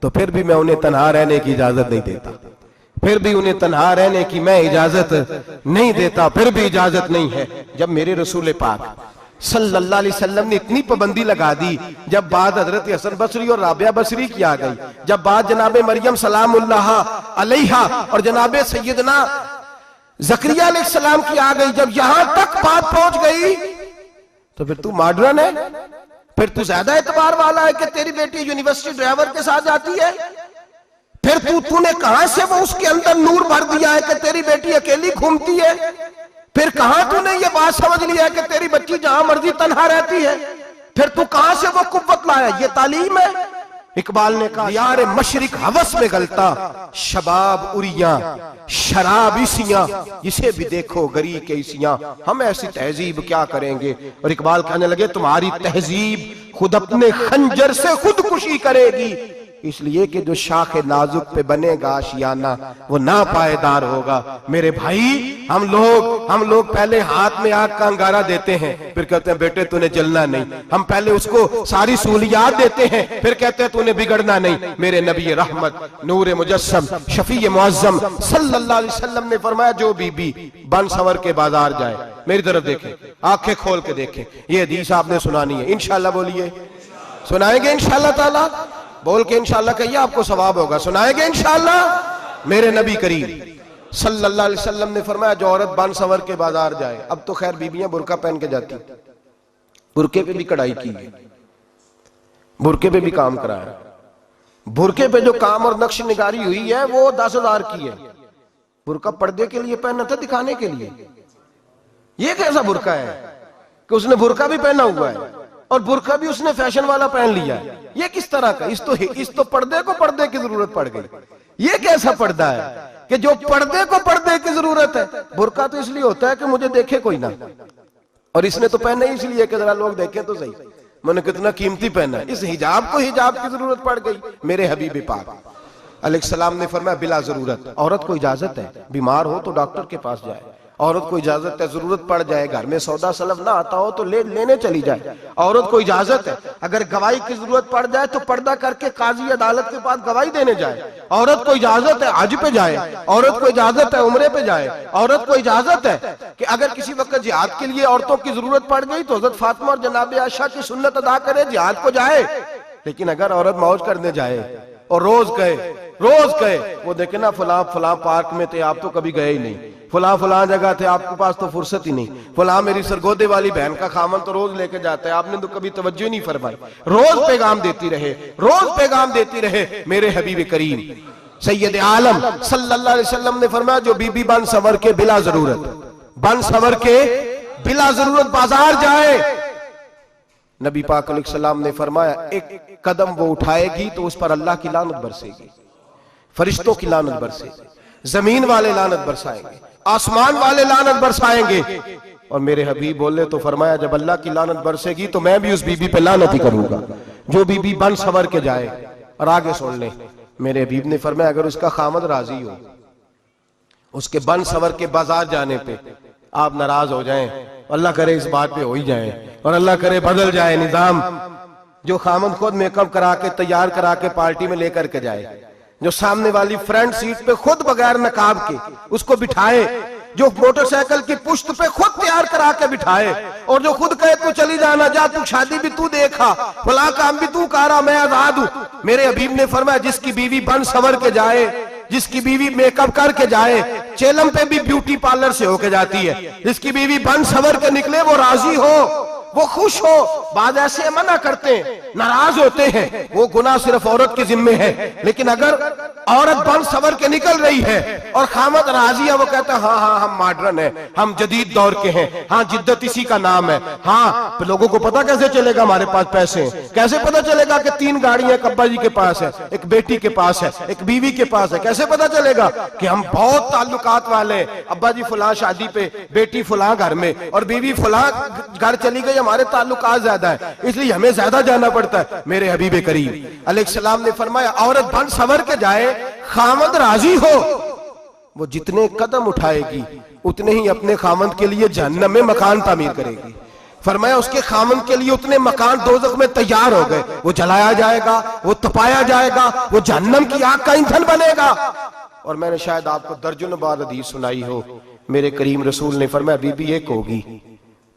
तो फिर भी मैं उन्हें तन्हा रहने की इजाजत नहीं देता। फिर भी उन्हें तन्हा रहने की मैं इजाजत नहीं देता, फिर भी इजाजत नहीं है। जब मेरे रसूल पाक सल्लल्लाहु अलैहि वसल्लम ने इतनी पाबंदी लगा दी, जब बात हजरत हसन बसरी और राबिया बसरी की आ गई, जब बात जनाबे मरियम सलामुल्लाह अलैहा और जनाबे सैयदना ज़करिया अलैहिस्सलाम की आ गई, जब यहां तक बात पहुंच गई तो फिर तू मॉडर्न है, फिर तू ज्यादा एतबार वाला है कि तेरी बेटी यूनिवर्सिटी ड्राइवर के साथ जाती है। फिर तूने कहां से वो उसके अंदर नूर भर दिया है कि तेरी बेटी अकेली घूमती है। फिर कहां तूने ये बात समझ लिया है कि तेरी बच्ची जहां मर्जी तन्हा रहती है। फिर तू कहां से वो कुव्वत लाया, ये तालीम है। इकबाल ने कहा यार मशरिक हवस में गलता, शबाब उरिया शराब इसियां, इसे भी देखो गरी के इसियां, हम ऐसी तहजीब क्या करेंगे। और इकबाल कहने लगे तुम्हारी तहजीब खुद अपने खंजर से खुदकुशी करेगी, इसलिए कि जो शाख नाजुक पे बनेगा आशियाना वो ना पायदार होगा। मेरे भाई हम लोग पहले हाथ में आग का अंगारा देते हैं, फिर कहते हैं बेटे तूने जलना नहीं। हम पहले उसको सारी सहूलियात देते हैं, फिर कहते हैं तूने बिगड़ना नहीं। मेरे नबी रहमत नूर मुजस्सम शफी मुअज्जम सल्लल्लाहु अलैहि वसल्लम ने फरमाया जो बीबी बन सवर के बाजार जाए, मेरी तरफ देखे, आंखें खोल के देखे, ये हदीस आपने सुनानी है। इंशाल्लाह बोलिए, सुनाएंगे इंशाल्लाह ताला, बोल के इंशाल्लाह कहिए आपको सवाब होगा। सुनाएंगे इंशाल्लाह। मेरे नबी करीम सल्लल्लाहु अलैहि वसल्लम ने फरमाया जो औरत बन सवर के बाजार जाए, अब तो खैर बीबियां बुरका पहन के जाती, बुरके पे भी कढ़ाई की है, बुरके पे भी काम कराया, बुरके पे जो काम और नक्श निगारी हुई है वो 10,000 की है। बुरका पर्दे के लिए पहना था, दिखाने के लिए। ये कैसा बुरका है कि उसने बुरका भी पहना हुआ है और बुरका भी उसने फैशन वाला पहन लिया है। ये किस तरह का, इस तो पर्दे को पर्दे की जरूरत पड़ गई। ये कैसा पर्दा है कि जो पर्दे को पर्दे की जरूरत है। बुरका तो इसलिए होता है कि मुझे देखे कोई ना, और इसने तो पहना ही इसलिए कि जरा लोग देखें तो सही मैंने कितना कीमती पहना है। इस हिजाब को हिजाब की जरूरत पड़ गई। मेरे हबीब पाक अलैहिस्सलाम ने फरमाया बिला जरूरत, औरत को इजाजत है बीमार हो तो डॉक्टर के पास जाए, औरत को इजाजत है जरूरत पड़ जाए घर में सौदा सलब ना आता हो तो लेने चली जाए, औरत को इजाजत है अगर गवाही की जरूरत पड़ जाए तो पर्दा करके काजी अदालत के पास गवाही देने जाए, औरत को इजाजत है हज पे जाए, औरत को इजाजत है उम्रे पे जाए, औरत को इजाजत है कि अगर किसी वक्त जिहाद के लिए औरतों की जरूरत पड़ गई तो हजरत फातिमा और जनाब आयशा की सुन्नत अदा करे, जिहाद को जाए। लेकिन अगर औरत मौज करने जाए और रोज कहे वो देखे ना फला पार्क में थे आप तो कभी गए ही नहीं, फला जगह थे आपके पास तो फुर्सत ही नहीं, फला मेरी सरगोदे वाली बहन का खामन तो रोज लेके जाते हैं आपने तो कभी तवज्जो नहीं फरमाई। रोज पैगाम देती रहे मेरे हबीब करीम सैयद आलम सल्लल्लाहु अलैहि वसल्लम ने फरमाया जो बीबी बन सवर के बिला जरूरत बाजार जाए, नबी पाक अलैहिस्सलाम ने फरमाया एक कदम वो उठाएगी तो उस पर अल्लाह की लानत बरसेगी, फरिश्तों की लानत बरसेगी, जमीन वाले लानत बरसाएंगे, आसमान वाले लानत बरसाएंगे। और मेरे हबीब बोले तो फरमाया जब अल्लाह की लानत बरसेगी तो मैं भी उस बीबी पे लानत ही करूंगा जो बीबी बन सवर के जाए। और आगे सुन ले, मेरे हबीब ने फरमाया अगर उसका खामद राजी हो उसके बन सवर के बाजार जाने पे आप नाराज हो जाएं, अल्लाह करे इस बात पे हो ही जाए और अल्लाह करे बदल जाए निजाम, जो खामद खुद मेकअप करा के तैयार करा के पार्टी में लेकर के जाए, जो सामने वाली फ्रंट सीट पे खुद बगैर नकाब के उसको बिठाए, जो मोटरसाइकिल की पुश्त पे खुद तैयार करा के बिठाए और जो खुद कहे तू चली जाना जा, तू शादी भी तू देखा, फला काम भी तू करा, मैं आजाद हूं। मेरे हबीब ने फरमाया जिसकी बीवी बन सवर के जाए, जिसकी बीवी मेकअप करके जाए, चेलम पे भी ब्यूटी पार्लर से होके जाती है, जिसकी बीवी बन सवर के निकले वो राजी हो, वो खुश हो। बाद ऐसे मना करते हैं, नाराज होते हैं, वो गुनाह सिर्फ औरत के जिम्मे है। लेकिन अगर औरत बन सवर के निकल रही है और खामद राजी है, वो कहता है हाँ हम मॉडर्न है, हम जदीद दौर के हैं, हाँ जिद्दत इसी का नाम है। हाँ तो लोगों को पता कैसे चलेगा हमारे पास पैसे हैं, कैसे पता चलेगा कि 3 गाड़ियां अब्बा जी के पास है, एक बेटी के पास है, एक बीवी के पास है, कैसे पता चलेगा कि हम बहुत ताल्लुकात वाले, अब्बा जी फुला शादी पे, बेटी फुला घर में और बीवी फुला घर चली गई, हमारे ताल्लुकात ज्यादा है इसलिए हमें ज्यादा जाना पड़ता है। मेरे हबीब करीम अलैहिस्सलाम ने फरमाया औरत बन सवर के जाए, खामद राजी हो, वो जितने कदम उठाएगी उतने ही अपने खामद के लिए जहन्नम में मकान तामीर करेगी। फरमाया उसके खामन के लिए उतने मकान दोज़ख में तैयार हो गए, वो जलाया जाएगा, वो तपाया जाएगा, वो जहन्नम की आग का ईंधन बनेगा। और मैंने शायद आपको दर्जनों बार हदीस सुनाई हो, मेरे करीम रसूल ने फरमाया बीबी एक होगी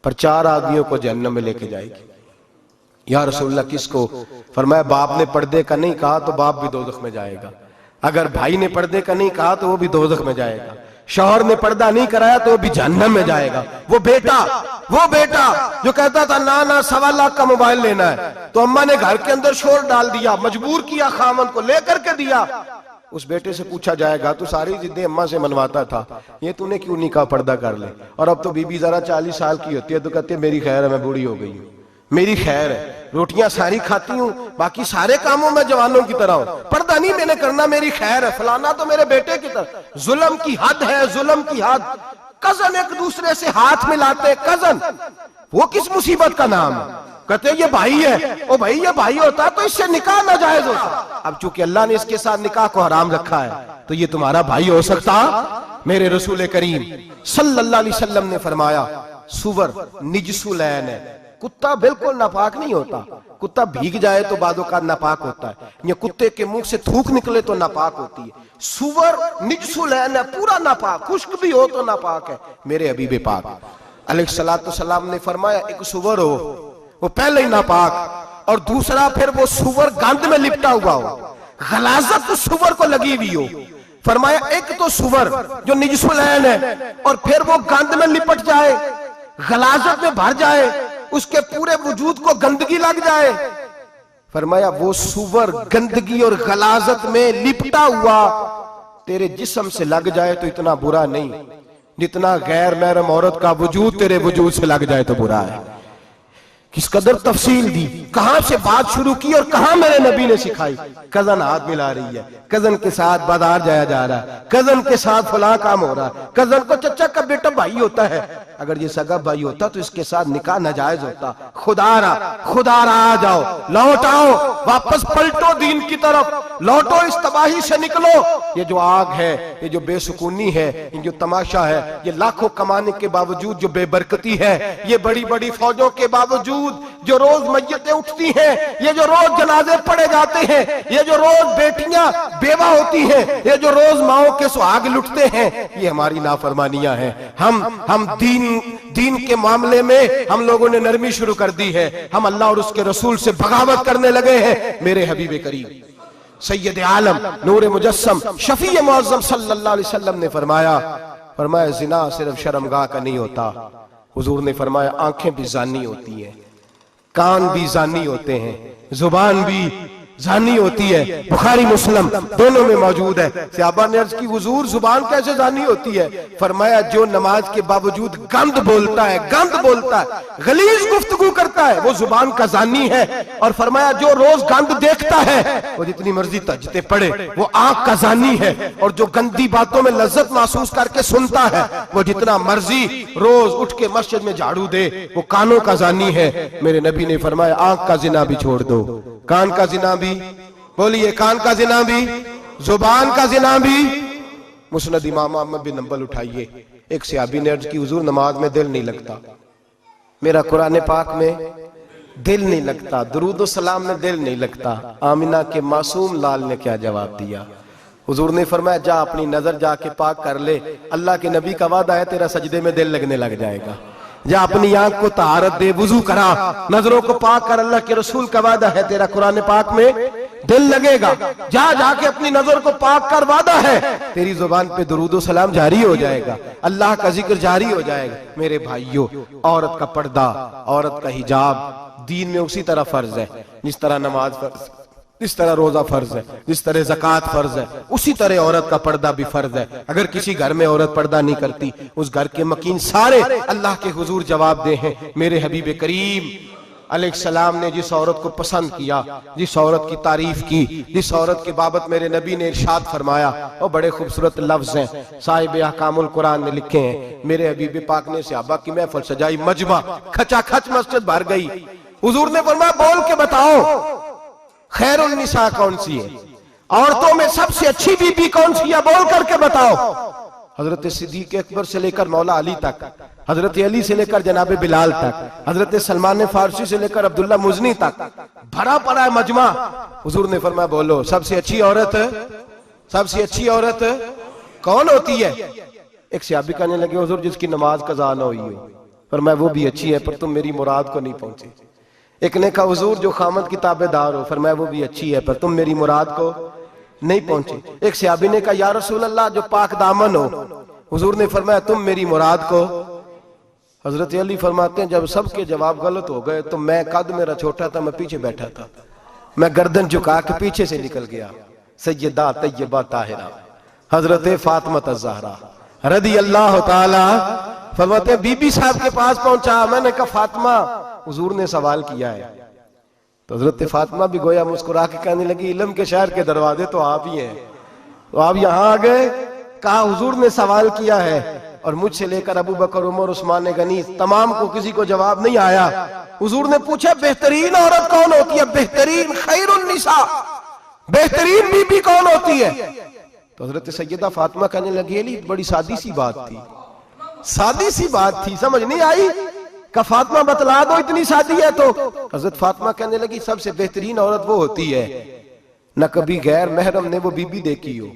पर 4 आदमियों को जहन्नम में लेके जाएगी। या रसूलल्लाह किसको? फरमाया बाप ने पर्दे का नहीं कहा तो बाप भी दोज़ख में जाएगा, अगर भाई ने पर्दे का नहीं कहा तो वो भी दोज़ख में जाएगा, शौहर ने पर्दा नहीं कराया तो वो भी जहन्नम में जाएगा। वो बेटा जो कहता था ना ना 1.25 लाख का मोबाइल लेना है, तो अम्मा ने घर के अंदर शोर डाल दिया, मजबूर किया, खामन को लेकर के दिया। उस बेटे से पूछा जाएगा तू सारी जिद्दें अम्मा से मनवाता था, ये तूने क्यों नहीं कहा पर्दा कर ले? और अब तो बीबी जरा 40 साल की होती है तो कहती है मेरी खैर है, मैं बूढ़ी हो गई हूँ, मेरी खैर है, रोटियां सारी खाती हूँ, बाकी सारे कामों में जवानों की तरह हूं, पर्दा नहीं मैंने करना, मेरी खैर है। फलाना तो मेरे बेटे की तरह। जुल्म की हद है, जुल्म की हद। कजन एक दूसरे से हाथ मिलाते, कजन, वो किस मुसीबत का नाम है? कहते ये भाई है, ओ भाई ये भाई होता तो इससे निकाह नाजायज होता। अब चूंकि अल्लाह ने इसके साथ निकाह को हराम रखा है तो ये तुम्हारा भाई हो सकता? मेरे रसूल करीम सल्लल्लाहु अलैहि वसल्लम ने फरमाया सुवर निजसुलैन है, कुत्ता बिल्कुल नापाक नहीं होता, कुत्ता भीग जाए तो बादों का नापाक होता है, या कुत्ते के मुंह से थूक निकले तो नापाक होती है। सुवर निजसुलैन है, पूरा नापाक, खुश्क भी हो तो नापाक है। मेरे हबीब पाक अलैहिस्सलातु वस्सलाम ने फरमाया एक सुवर हो वो पहले ही नापाक, और दूसरा फिर वो सुवर गंद में लिपटा हुआ हो, गलाजत तो सुवर को लगी हुई हो। फरमाया एक तो सुवर जो निजसुलैन है और फिर वो गंद में लिपट जाए, गलाजत में भर जाए, उसके पूरे वजूद को गंदगी लग जाए। फरमाया वो सुवर गंदगी और गलाजत में लिपटा हुआ तेरे जिस्म से लग जाए तो इतना बुरा नहीं, जितना गैर महरम औरत का वजूद तेरे वजूद से लग जाए तो बुरा है। किस कदर तफसील दी, कहां से बात शुरू की और कहां मेरे नबी ने सिखाई। कजन हाथ मिला रही है, कजन के साथ बाजार जाया जा रहा है, कजन के साथ फला काम हो रहा है, कजन को चचा का बेटा भाई होता है, अगर ये सगा भाई होता तो इसके साथ निकाह नाजायज होता। खुदारा आ जाओ, लौट आओ, वापस पलटो दीन की तरफ, लौटो, इस तबाही से निकलो। ये जो आग है, ये जो बेसुकूनी है, ये जो तमाशा है, ये लाखों कमाने के बावजूद जो बेबरकती है, ये बड़ी बड़ी फौजों के बावजूद जो रोज मय्यतें उठती हैं, ये जो रोज जनाजे पड़े जाते हैं, ये जो रोज बेटियां बेवा होती हैं, ये जो रोज माओ के सुहाग लुटते हैं, ये हमारी नाफरमानियां हैं। हम दीन के मामले में हम लोगों ने नरमी शुरू कर दी है, हम अल्लाह और उसके रसूल से बगावत करने लगे हैं। मेरे हबीब करीम सैयद आलम नूर मुजस्सम शफी मुअज़्ज़म सल्लल्लाहु अलैहि वसल्लम ने फरमाया जिना सिर्फ शर्मगाह का नहीं होता, हुजूर ने फरमाया आंखें भी जानी होती हैं, कान भी जानी होते हैं, जुबान भी जानी होती है। बुखारी मुस्लिम दोनों में मौजूद है। सहाबा ने अर्ज की हुजूर जुबान कैसे जानी होती है? फरमाया जो नमाज के बावजूद गंद बोलता है, गलीज गुफ्तगू करता है, वो जुबान का जानी है। और फरमाया जो रोज गंद देखता है, वो जितनी मर्जी तजते पड़े, वो आंख का जानी है। और जो गंदी बातों में लज्जत महसूस करके सुनता है, वो जितना मर्जी रोज उठ के मस्जिद में झाड़ू दे, वो कानों का जानी है। मेरे नबी ने फरमाया आंख का जिना भी छोड़ दो, कान का जिना भी, बोलिए कान का जिना भी, जुबान का जिना भी। मुस्नद इमाम अहमद बिन हंबल उठाइए, एक सहाबी ने अर्ज की हुजूर नमाज में दिल नहीं लगता, मेरा कुरान पाक में दिल नहीं लगता, दुरूद सलाम में दिल नहीं लगता। आमिना के मासूम लाल ने क्या जवाब दिया? हुजूर ने फरमाया जा अपनी नजर जाके पाक कर ले, अल्लाह के नबी का वादा है तेरा सजदे में दिल लगने लग जाएगा। जा अपनी आंख को तहारत दे, वुजू करा, नजरों को पाक कर, अल्लाह के रसूल का वादा है तेरा कुरान पाक में दिल लगेगा। जा जाके अपनी नजर को पाक कर, वादा है तेरी जुबान पे दुरूद सलाम जारी हो जाएगा, अल्लाह का जिक्र जारी हो जाएगा। मेरे भाइयों, औरत का पर्दा, औरत का हिजाब दीन में उसी तरह फर्ज है जिस तरह नमाज फर्ज, जिस तरह रोजा फर्ज है, जिस तरह ज़कात फर्ज है, उसी तरह औरत का पर्दा भी फर्ज है। अगर किसी घर में औरत पर्दा नहीं करती, उस घर के मकीन सारे अल्लाह के हुजूर जवाब दे हैं। मेरे हबीब करीम अलैहिस्सलाम ने जिस औरत को पसंद किया, जिस औरत की तारीफ की, जिस औरत की बाबत मेरे नबी ने इरशाद फरमाया, वो बड़े खूबसूरत लफ्ज हैं, साहिब अहकामुल कुरान ने लिखे हैं। मेरे हबीब पाक ने सहाबा की महफिल सजाई, मजमा खचाखच मस्जिद भर गई। हुजूर ने फरमाया बोल के बताओ खैरुन निसा कौन सी है, औरतों में सबसे अच्छी बीबी कौन सी है, बोल करके बताओ। हजरत सिद्दीक अकबर से लेकर मौला अली तक, हजरत अली से लेकर जनाब बिलाल तक, हजरत सलमान फारसी से लेकर अब्दुल्ला मुजनी तक भरा पड़ा है मजमा। हुजूर ने फरमाया बोलो सबसे अच्छी औरत, सबसे अच्छी औरत कौन होती है? एक सहाबी कहने लगे हुजूर जिसकी नमाज कज़ा ना हुई हो। फरमाया वो भी अच्छी है पर तुम मेरी मुराद को नहीं पहुंचे। एक ने कहा हुजूर जो खामद की ताबेदार हो। फरमाया वो भी अच्छी है पर तुम मेरी मुराद को नहीं पहुंचे। एक सहाबी ने कहा या रसूल अल्लाह जो पाक दामन हो। हुजूर ने फरमाया तुम मेरी मुराद को। हजरत अली फरमाते हैं जब सबके जवाब गलत हो गए तो मैं, कद मेरा छोटा था, मैं पीछे बैठा था, मैं गर्दन झुका के पीछे से निकल गया। सैयदा तैयबा ताहिरा हजरत फातिमा ज़हरा रदी अल्लाह ताला फरमाते हैं बीबी साहब के पास पहुंचा। मैंने कहा फातिमा हुजूर ने सवाल किया है। तो हजरत फातिमा भी गोया मुस्कुरा के कहने लगी इल्म के शहर के दरवाजे तो आप ही हैं, तो आप यहाँ आ गए। कहा हुजूर ने सवाल किया है और मुझसे लेकर अबू बकर, उमर, उस्मान गनी तमाम को किसी को जवाब नहीं आया। हुजूर ने पूछा बेहतरीन औरत कौन होती है? बेहतरीन खैरुन निसा, बेहतरीन बीबी कौन होती है? तो हजरत सैयदा फातिमा कहने लगी अली बड़ी सादी सी बात थी, सादी सी बात थी, समझ नहीं आई। का फातिमा बतला दो इतनी सादी है। तो हजरत फातिमा कहने लगी सबसे बेहतरीन औरत वो होती है न कभी गैर महरम ने वो बीबी देखी हो।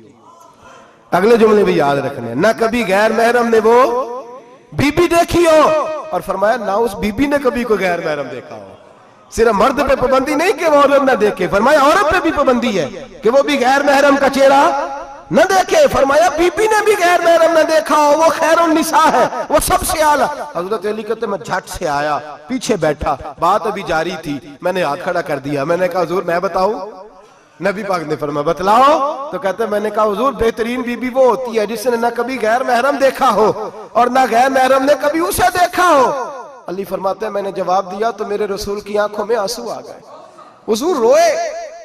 अगले जुमले भी याद रखने, न कभी गैर महरम ने वो बीबी देखी हो। और फरमाया ना उस बीबी ने कभी कोई गैर महरम देखा हो। सिर्फ मर्द पे पाबंदी नहीं कि वो औरत न देखे, फरमाया औरत पे भी पाबंदी है कि वो भी गैर महरम का चेहरा न देखे। फरमाया बीबी ने भी गैर महरम न देखा हो, वो खैरुन निसा है, वो सबसे आला। हजरत अली कहते मैं झट से आया, पीछे बैठा, बात अभी जारी थी, मैंने हाथ खड़ा कर दिया। मैंने कहा हुजूर मैं बताऊं? नबी पाक ने फरमाया बतलाओ। तो कहते मैंने कहा हुजूर बेहतरीन बीबी वो होती है जिसने न कभी गैर महरम देखा हो और न गैर महरम ने कभी उसे देखा हो। अली फरमाते मैंने जवाब दिया तो मेरे रसूल की आंखों में आंसू आ गए। हुजूर रोए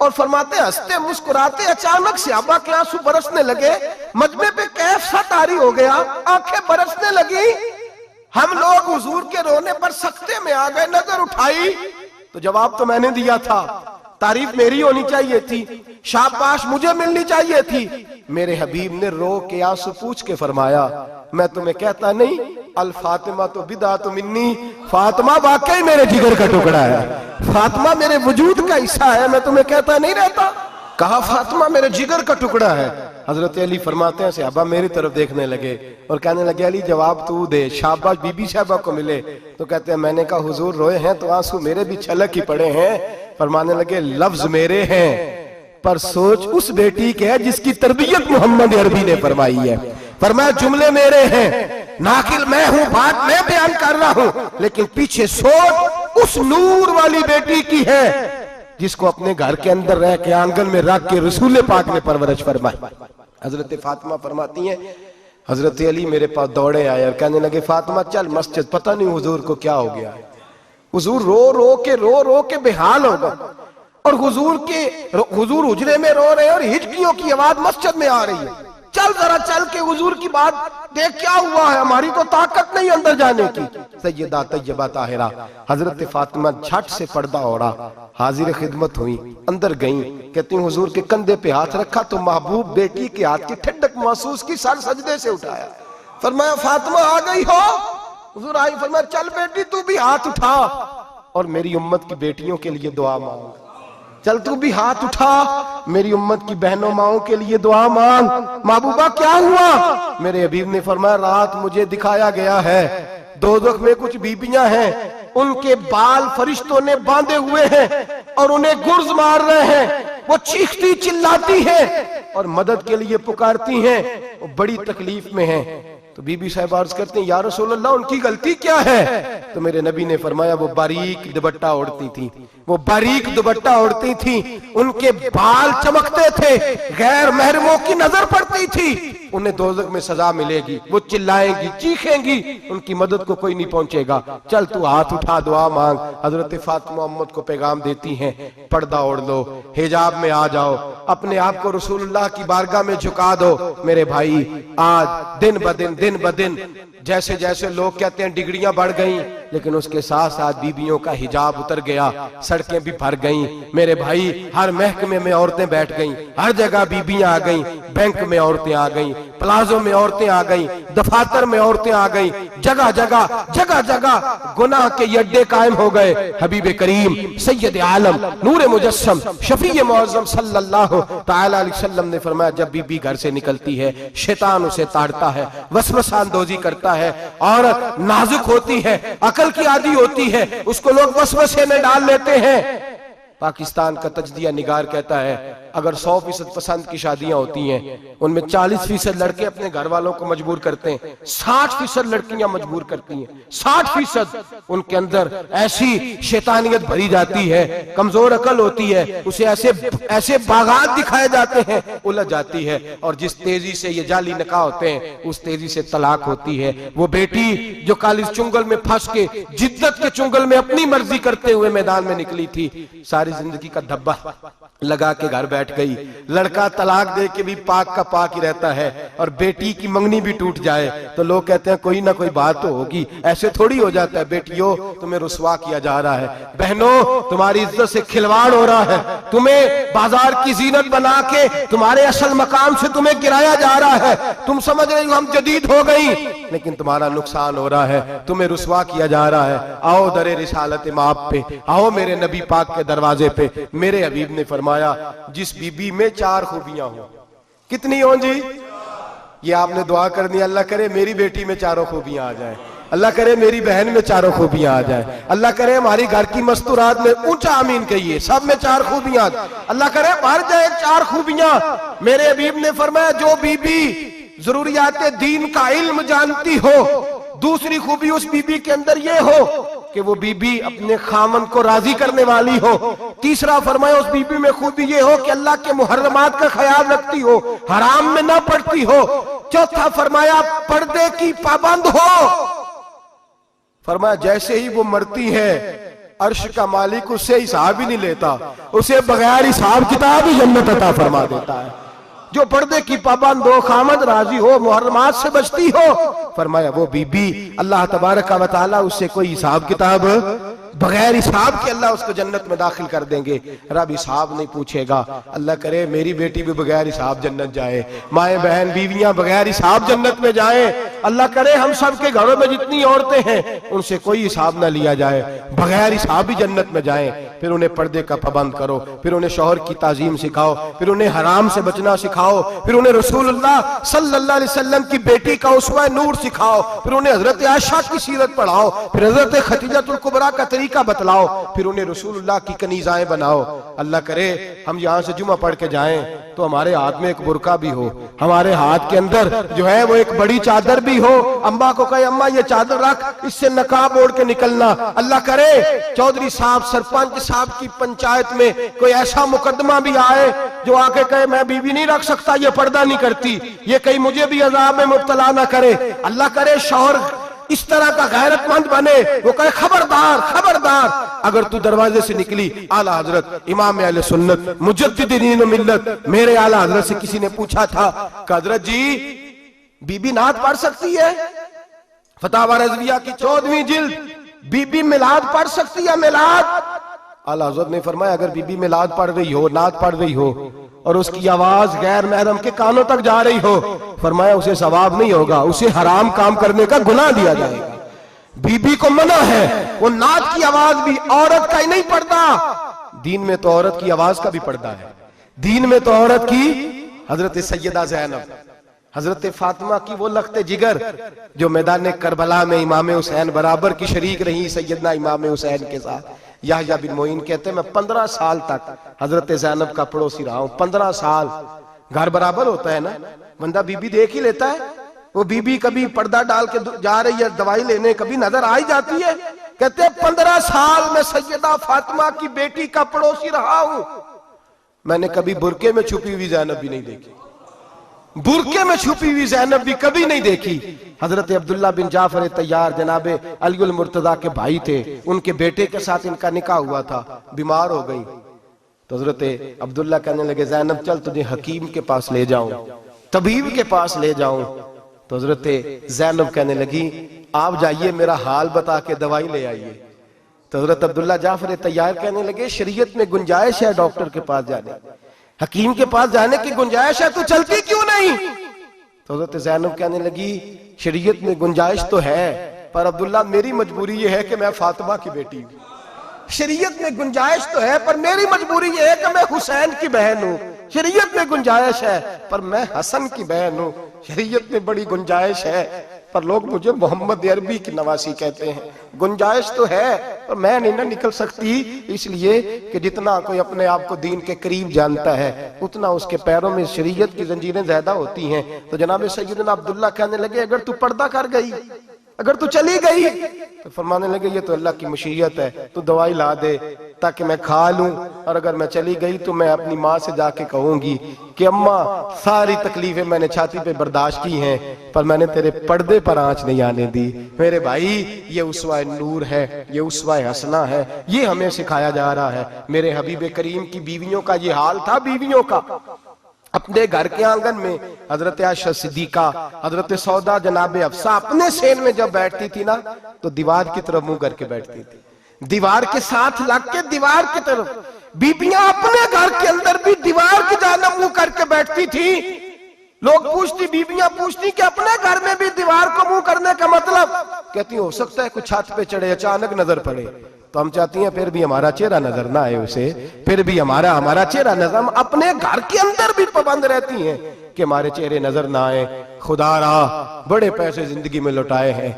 और फरमाते हंसते मुस्कुराते अचानक सहाबा के आंसू बरसने लगे। मजमे पे कैफ सा तारी हो गया, आंखें बरसने लगी। हम लोग हुजूर के रोने पर सख्ते में आ गए। नजर उठाई तो जवाब तो मैंने दिया था, तारीफ मेरी होनी चाहिए थी, शाबाश मुझे मिलनी चाहिए थी। मेरे हबीब ने रो के आंसू पूछ के फरमाया मैं तुम्हें कहता नहीं अल फातिमा तो बिदा तो मिन्नी, फातिमा वाकई मेरे जिगर का टुकड़ा है, फातिमा मेरे वजूद का हिस्सा है, मैं तुम्हें कहता नहीं रहता। कहा फातिमा मेरे जिगर का टुकड़ा है। हजरत अली फरमाते हैं सहाबा मेरी तरफ देखने लगे और कहने लगे अली जवाब तू दे, शाबाश बीबी साहबा को मिले। तो कहते हैं मैंने कहा हुजूर रोए हैं तो आंसू मेरे भी छलक ही पड़े हैं। फरमाने लगे लफ्ज मेरे हैं पर सोच उस बेटी के है जिसकी तरबियत मोहम्मद अरबी ने फरमाई है। फरमाया जुमले मेरे हैं, नाकिल मैं हूं, बात मैं बयान कर रहा हूं, लेकिन पीछे सोच उस नूर वाली बेटी की है जिसको अपने घर के अंदर रह के आंगन में रख के रसूल पाक ने परवरिश फरमाई। हजरत फातिमा फरमाती हैं हजरत अली मेरे पास दौड़े आए और कहने लगे फातिमा चल मस्जिद, पता नहीं हुजूर को क्या हो गया है। हुजूर रो रो के बेहाल हो गए और हुजूर हुजरे में रो रहे हैं और हिचकियों की आवाज मस्जिद में आ रही है। चल जरा चल के हुजूर की बात देख क्या हुआ है, हमारी तो ताकत नहीं अंदर जाने की। सैयदा तैयबा ताहिरा हजरत फातिमा झट से पर्दा ओढ़ा, हाजिर खिदमत हुई, अंदर गई। कहती हुजूर के कंधे पे हाथ रखा तो महबूब बेटी के हाथ की ठंडक महसूस की, सर सजदे से उठाया। फरमाया फातिमा आ गई हो? हुजूर आई। फरमाया चल बेटी तू भी हाथ उठा और मेरी उम्मत की बेटियों के लिए दुआ मांग। चल तू भी हाथ उठा, मेरी उम्मत की बहनों माओं के लिए दुआ मांग। महबूबा क्या हुआ? मेरे हबीब ने फरमाया रात मुझे दिखाया गया है दोज़ख में कुछ बीबियां हैं, उनके बाल फरिश्तों ने बांधे हुए हैं और उन्हें गुर्ज मार रहे हैं। वो चीखती चिल्लाती हैं और मदद के लिए पुकारती हैं, वो बड़ी तकलीफ में हैं। तो बीबी साहब अर्ज करते हैं या रसूल अल्लाह उनकी गलती क्या है? तो मेरे नबी ने फरमाया वो बारीक दुपट्टा ओढ़ती थी, वो बारीक दुपट्टा ओढ़ती थी, उनके बाल चमकते थे, गैर महरमों की नजर पड़ती थी, उन्हें दोज़ख में सजा मिलेगी, वो चिल्लाएंगी चीखेंगी, उनकी मदद को कोई नहीं पहुंचेगा। चल तू हाथ उठा दुआ मांग। हजरत फातिमा उम्मत को पैगाम देती हैं पर्दा ओढ़ लो, हिजाब में आ जाओ, अपने आप को रसूलुल्लाह की बारगाह में झुका दो। मेरे भाई आज दिन ब दिन जैसे जैसे लोग कहते हैं डिग्रियां बढ़ गई, लेकिन उसके साथ साथ बीबियों का हिजाब उतर गया, सड़कें भी भर गईं। मेरे भाई, हर महकमे में औरतें बैठ गईं, हर जगह बीबियां आ गईं, बैंक में औरतें आ गईं, प्लाजो में औरतें आ गईं, दफातर में औरतें आ गईं, जगह जगह जगह जगह गुनाह के अड्डे कायम हो गए। हबीब करीम सैयद आलम नूर मुजस्सम शफी मुअज़्ज़म सल्लल्लाहु तआला अलैहि वसल्लम ने फरमाया, जब बीबी घर से निकलती है शैतान उसे ताड़ता है, वसवसा अंदोजी करता है। औरत नाजुक होती है, अकल की आदी होती है, उसको लोग वसवसे में डाल लेते हैं। पाकिस्तान का तजदिया निगार कहता है अगर 100% पसंद की शादियां होती हैं, उनमें 40% लड़के अपने घर वालों को मजबूर करते हैं, 60% लड़कियां मजबूर करती हैं। 60% उनके अंदर ऐसी शैतानियत भरी जाती है, कमजोर अकल होती है, उसे ऐसे ऐसे बागात दिखाए जाते हैं, उलझ जाती है। और जिस तेजी से ये जाली निकाह होते हैं उस तेजी से तलाक होती है। वो बेटी जो कालिज चुंगल में फंस के जिद्दत के चुंगल में अपनी मर्जी करते हुए मैदान में निकली थी, सारी जिंदगी का धब्बा लगा के घर बैठ गई। लड़का तलाक दे के भी पाक का पाक ही रहता है, और बेटी की मंगनी भी टूट जाए तो लोग कहते हैं कोई ना कोई बात तो होगी। ऐसे थोड़ी हो जाता है। बेटियों, तुम्हें रुसवा किया जा रहा है। बहनों, तुम्हारी इज्जत से खिलवाड़ हो रहा है। तुम्हें बाजार की जीनत बना के तुम्हारे असल मकाम से तुम्हें गिराया जा रहा है। तुम समझ रही हो हम जदीद हो गई, लेकिन तुम्हारा नुकसान हो रहा है, तुम्हें रुसवा किया जा रहा है। आओ दरे रिसालत माप पे, आओ मेरे नबी पाक के दरवाजे पे। मेरे हबीब ने फरमाया जिस बीबी में 4 खूबियां हो, कितनी हो जी? ये आपने दुआ करनी, अल्लाह करे मेरी बेटी में 4 खूबियां आ जाए, अल्लाह करे मेरी बहन में 4 खूबियां आ जाए, अल्लाह करे हमारी घर की मस्तूरात में, ऊंचा आमीन कहिए, सब में 4 खूबियां, अल्लाह करे भर जाए 4 खूबियां। मेरे हबीब ने फरमाया जो बीबी जरूरियात दीन का इल्म जानती हो, दूसरी खूबी उस बीबी के अंदर ये हो कि वो बीबी अपने खामन को राजी करने वाली हो। तीसरा फरमाया उस बीबी में खूबी ये हो कि अल्लाह के मुहर्रमात का ख्याल रखती हो, हराम में ना पड़ती हो। चौथा फरमाया पर्दे की पाबंद हो। फरमाया जैसे ही वो मरती है अर्श का मालिक उससे हिसाब ही नहीं लेता, उसे बगैर हिसाब किताब ही जन्नत अता फरमा देता है। जो पर्दे की पाबंद हो, खामद राजी हो, मुहर्रमात से बचती हो, फरमाया वो बीबी अल्लाह तबारक व तआला उससे कोई हिसाब किताब बगैर हिसाब के अल्लाह उसको जन्नत में दाखिल कर देंगे। रब हिसाब नहीं पूछेगा। अल्लाह करे मेरी बेटी भी बगैर हिसाब जन्नत जाए, माए बहन बीवियां बगैर हिसाब जन्नत में जाए। अल्लाह करे हम सब के घरों में जितनी औरतें हैं उनसे कोई हिसाब ना लिया जाए, बगैर हिसाब भी जन्नत में जाए। फिर उन्हें पर्दे का पाबंद करो, फिर उन्हें शौहर की ताजीम सिखाओ, फिर उन्हें हराम से बचना सिखाओ, फिर उन्हें रसूलुल्लाह सल्लल्लाहु अलैहि वसल्लम की बेटी का उस्वा नूर सिखाओ, फिर उन्हें हजरत आयशा की सीरत पढ़ाओ, फिर हजरत खदीजतुल कुबरा का तरीका बतलाओ, फिर उन्हें रसूलुल्लाह की कनीज़ाएं बनाओ। अल्लाह करे हम यहाँ से जुमा पढ़ के जाएं तो हमारे हाथ में एक बुरका भी हो, हमारे हाथ के अंदर जो है वो एक बड़ी चादर भी हो। अम्मा को कहे अम्मा ये चादर रख, इससे नकाब ओढ़ के निकलना। अल्लाह करे चौधरी साहब सरपंच साहब की पंचायत में कोई ऐसा मुकदमा भी आए जो आके कहे मैं बीवी नहीं रख सकता, ये पर्दा नहीं करती, ये कहीं मुझे भी अजाब में मुब्तला ना करे। अल्लाह करे शौहर इस तरह का गैरतमंद बने, वो कहे खबरदार खबरदार, अगर तू दरवाजे से निकली आला हजरत इमाम अहले सुन्नत मुजद्दिद दीन व मिल्लत मेरे आला हजरत से किसी ने पूछा था कि हजरत जी बीबी नात पढ़ सकती है? फतावा रज़विया की 14वीं जिल्द, बीबी मिलाद पढ़ सकती है? मिलाद आला हजरत ने फरमाया अगर बीबी मिलाद पढ़ रही हो, नात पढ़ रही हो और उसकी आवाज गैर महरम के कानों तक जा रही हो, फरमाया उसे सवाब नहीं होगा, उसे हराम काम करने का गुनाह दिया जाएगा। बीबी को मना है, वो नात की आवाज भी औरत का ही नहीं पड़ता, दीन में तो औरत की आवाज का भी पर्दा है। दीन में तो औरत की हजरत सैयदा ज़ैनब, हजरत फातिमा की वो लख्ते जिगर जो मैदान करबला में इमाम हुसैन बराबर की शरीक रही सैयदना इमाम हुसैन के साथ। याह्या बिन मोइन कहते हैं मैं 15 साल तक हजरत ज़ैनब का पड़ोसी रहा हूं। 15 साल, घर बराबर होता है ना, बंदा बीबी देख ही लेता है। वो बीबी कभी पर्दा डाल के जा रही है दवाई लेने, कभी नजर आ ही जाती है। कहते हैं 15 साल में सैयदा फातिमा की बेटी का पड़ोसी रहा हूं, मैंने कभी बुरके में छुपी हुई ज़ैनब भी नहीं देखी, बुरके में छुपी हुई ज़ैनब भी कभी नहीं देखी। हजरत अब्दुल्ला बिन जाफर तैयार जनाबे अलीउल मुर्तजा के भाई थे, उनके बेटे के साथ इनका निकाह हुआ था, बीमार हो गई तो हजरत अब्दुल्ला कहने लगे ज़ैनब चल तुझे हकीम के पास ले जाऊं, तबीब के पास ले जाऊं। तो हजरत ज़ैनब कहने लगी आप जाइए मेरा हाल बता के दवाई ले आइए। तो हजरत अब्दुल्ला जाफर तैयार कहने लगे शरीयत में गुंजाइश है डॉक्टर के पास जाने, हकीम के पास जाने की गुंजाइश है, तो चलती क्यों नहीं? तो हजरत ज़ैनब कहने लगी शरीयत में गुंजाइश तो है, पर अब्दुल्ला मेरी मजबूरी ये है कि मैं फातिमा की बेटी हूं। शरीयत में गुंजाइश तो है पर मेरी मजबूरी ये है कि मैं हुसैन की बहन हूं। शरीयत में गुंजाइश है पर मैं हसन की बहन हूं। शरीयत में बड़ी गुंजाइश है पर लोग मुझे मोहम्मद अरबी की नवासी कहते हैं। गुंजाइश तो है पर मैं नहीं ना निकल सकती, इसलिए कि जितना कोई अपने आप को दीन के करीब जानता है उतना उसके पैरों में शरीयत की जंजीरें ज्यादा होती हैं। तो जनाब सैयदना अब्दुल्ला कहने लगे अगर तू पर्दा कर गई, अगर तू चली गई, तो फरमाने लगे ये तो अल्लाह की मशीयत है, तू दवाई ला दे ताकि मैं खा लूं, और अगर मैं चली गई तो मैं अपनी माँ से जाके कहूंगी कि अम्मा सारी तकलीफें मैंने छाती पे बर्दाश्त की हैं पर मैंने तेरे पर्दे पर आंच नहीं आने दी। मेरे भाई ये उसवा नूर है, ये उसवा हसना है, ये हमें सिखाया जा रहा है। मेरे हबीब करीम की बीवियों का ये हाल था। बीवियों का अपने घर के आंगन में हजरत आयशा सिद्दीका, हजरत सौदा, जनाबे अफसा अपने सेन में जब बैठती थी ना तो दीवार की तरफ मुंह करके बैठती थी, दीवार के साथ लग के दीवार की तरफ। बीबियां अपने घर के अंदर भी दीवार की जानब मुंह करके बैठती थी। लोग पूछती, बीबियां पूछती कि अपने घर में भी दीवार को मुंह करने का मतलब? कहती हो सकता है कुछ छत पे चढ़े अचानक नजर पड़े, तो हम चाहती हैं फिर भी हमारा चेहरा नजर ना आए उसे, फिर भी हमारा चेहरा नजर। हम अपने घर के अंदर भी पाबंद रहती हैं कि हमारे चेहरे नजर ना आए। खुदारा बड़े पैसे जिंदगी में लुटाए हैं,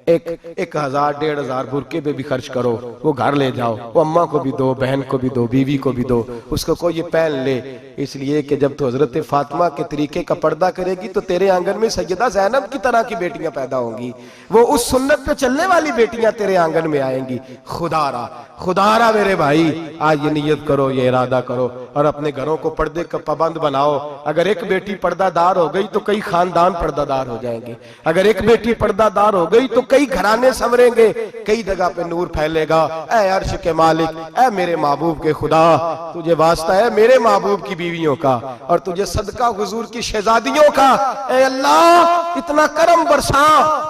1000 1500 बुरके पे भी खर्च करो, वो घर ले जाओ, वो अम्मा को भी दो, बहन को भी दो, बीवी को भी दो, उसको कोई ये पहन ले। इसलिए कि जब तो हजरत फातिमा के तरीके का पर्दा करेगी तो तेरे आंगन में सैयदा ज़ैनब की तरह की बेटियां पैदा होंगी, वो उस सुन्नत पे चलने वाली बेटियां तेरे आंगन में आएंगी। खुदारा मेरे भाई आज ये नियत करो, ये इरादा करो और अपने घरों को पर्दे का पाबंद बनाओ। अगर एक बेटी पर्दादार हो गई तो कई खानदान पर्दादार हो जाएंगे, अगर एक बेटी पर्दादार हो गई तो कई घराने संवरेंगे, कई जगह पे नूर फैलेगा। ऐ अर्श के मालिक, ऐ मेरे महबूब के खुदा, तुझे वास्ता है मेरे महबूब की बीवियों का और तुझे सदका हुजूर की शहजादियों का। ऐ अल्लाह इतना करम बरसा,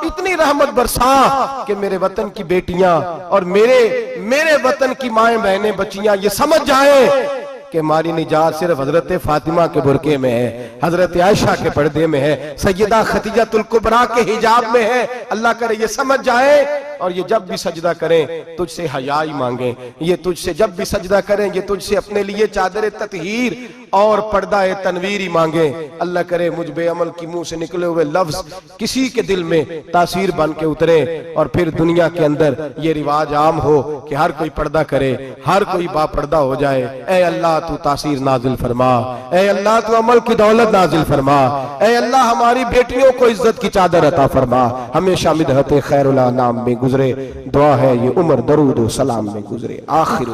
इतनी रहमत बरसा कि मेरे वतन की बेटियां और मेरे वतन की माएं बहनें बच्चियां ये समझ जाए कि हमारी निजात सिर्फ हजरत फातिमा के बुरके में है, हजरत आयशा के पर्दे में है, सैयदा खदीजातुल कुबरा के हिजाब में है। अल्लाह करे ये समझ जाए और ये जब भी सजदा करें तुझसे हयाई मांगे, ये तुझसे जब भी सजदा करें ये तुझसे अपने लिए चादर ततहीर और पर्दा तनवीर ही मांगे। अल्लाह करे मुझ बेअमल की मुंह से निकले हुए लफ्ज किसी के दिल में तासीर बन के उतरे और फिर दुनिया के अंदर ये रिवाज आम हो कि हर कोई पर्दा करे, हर कोई बापर्दा हो जाए। ऐ अल्लाह तू तासीर नाजिल फरमा, ऐ अल्लाह तू अमल की दौलत नाजिल फरमा, ऐ अल्लाह हमारी बेटियों को इज्जत की चादर अता फरमा। हमेशा मिदहत खैरुल अनाम में गुजरे, दुआ है ये उम्र दरूद व सलाम में गुजरे। आखिर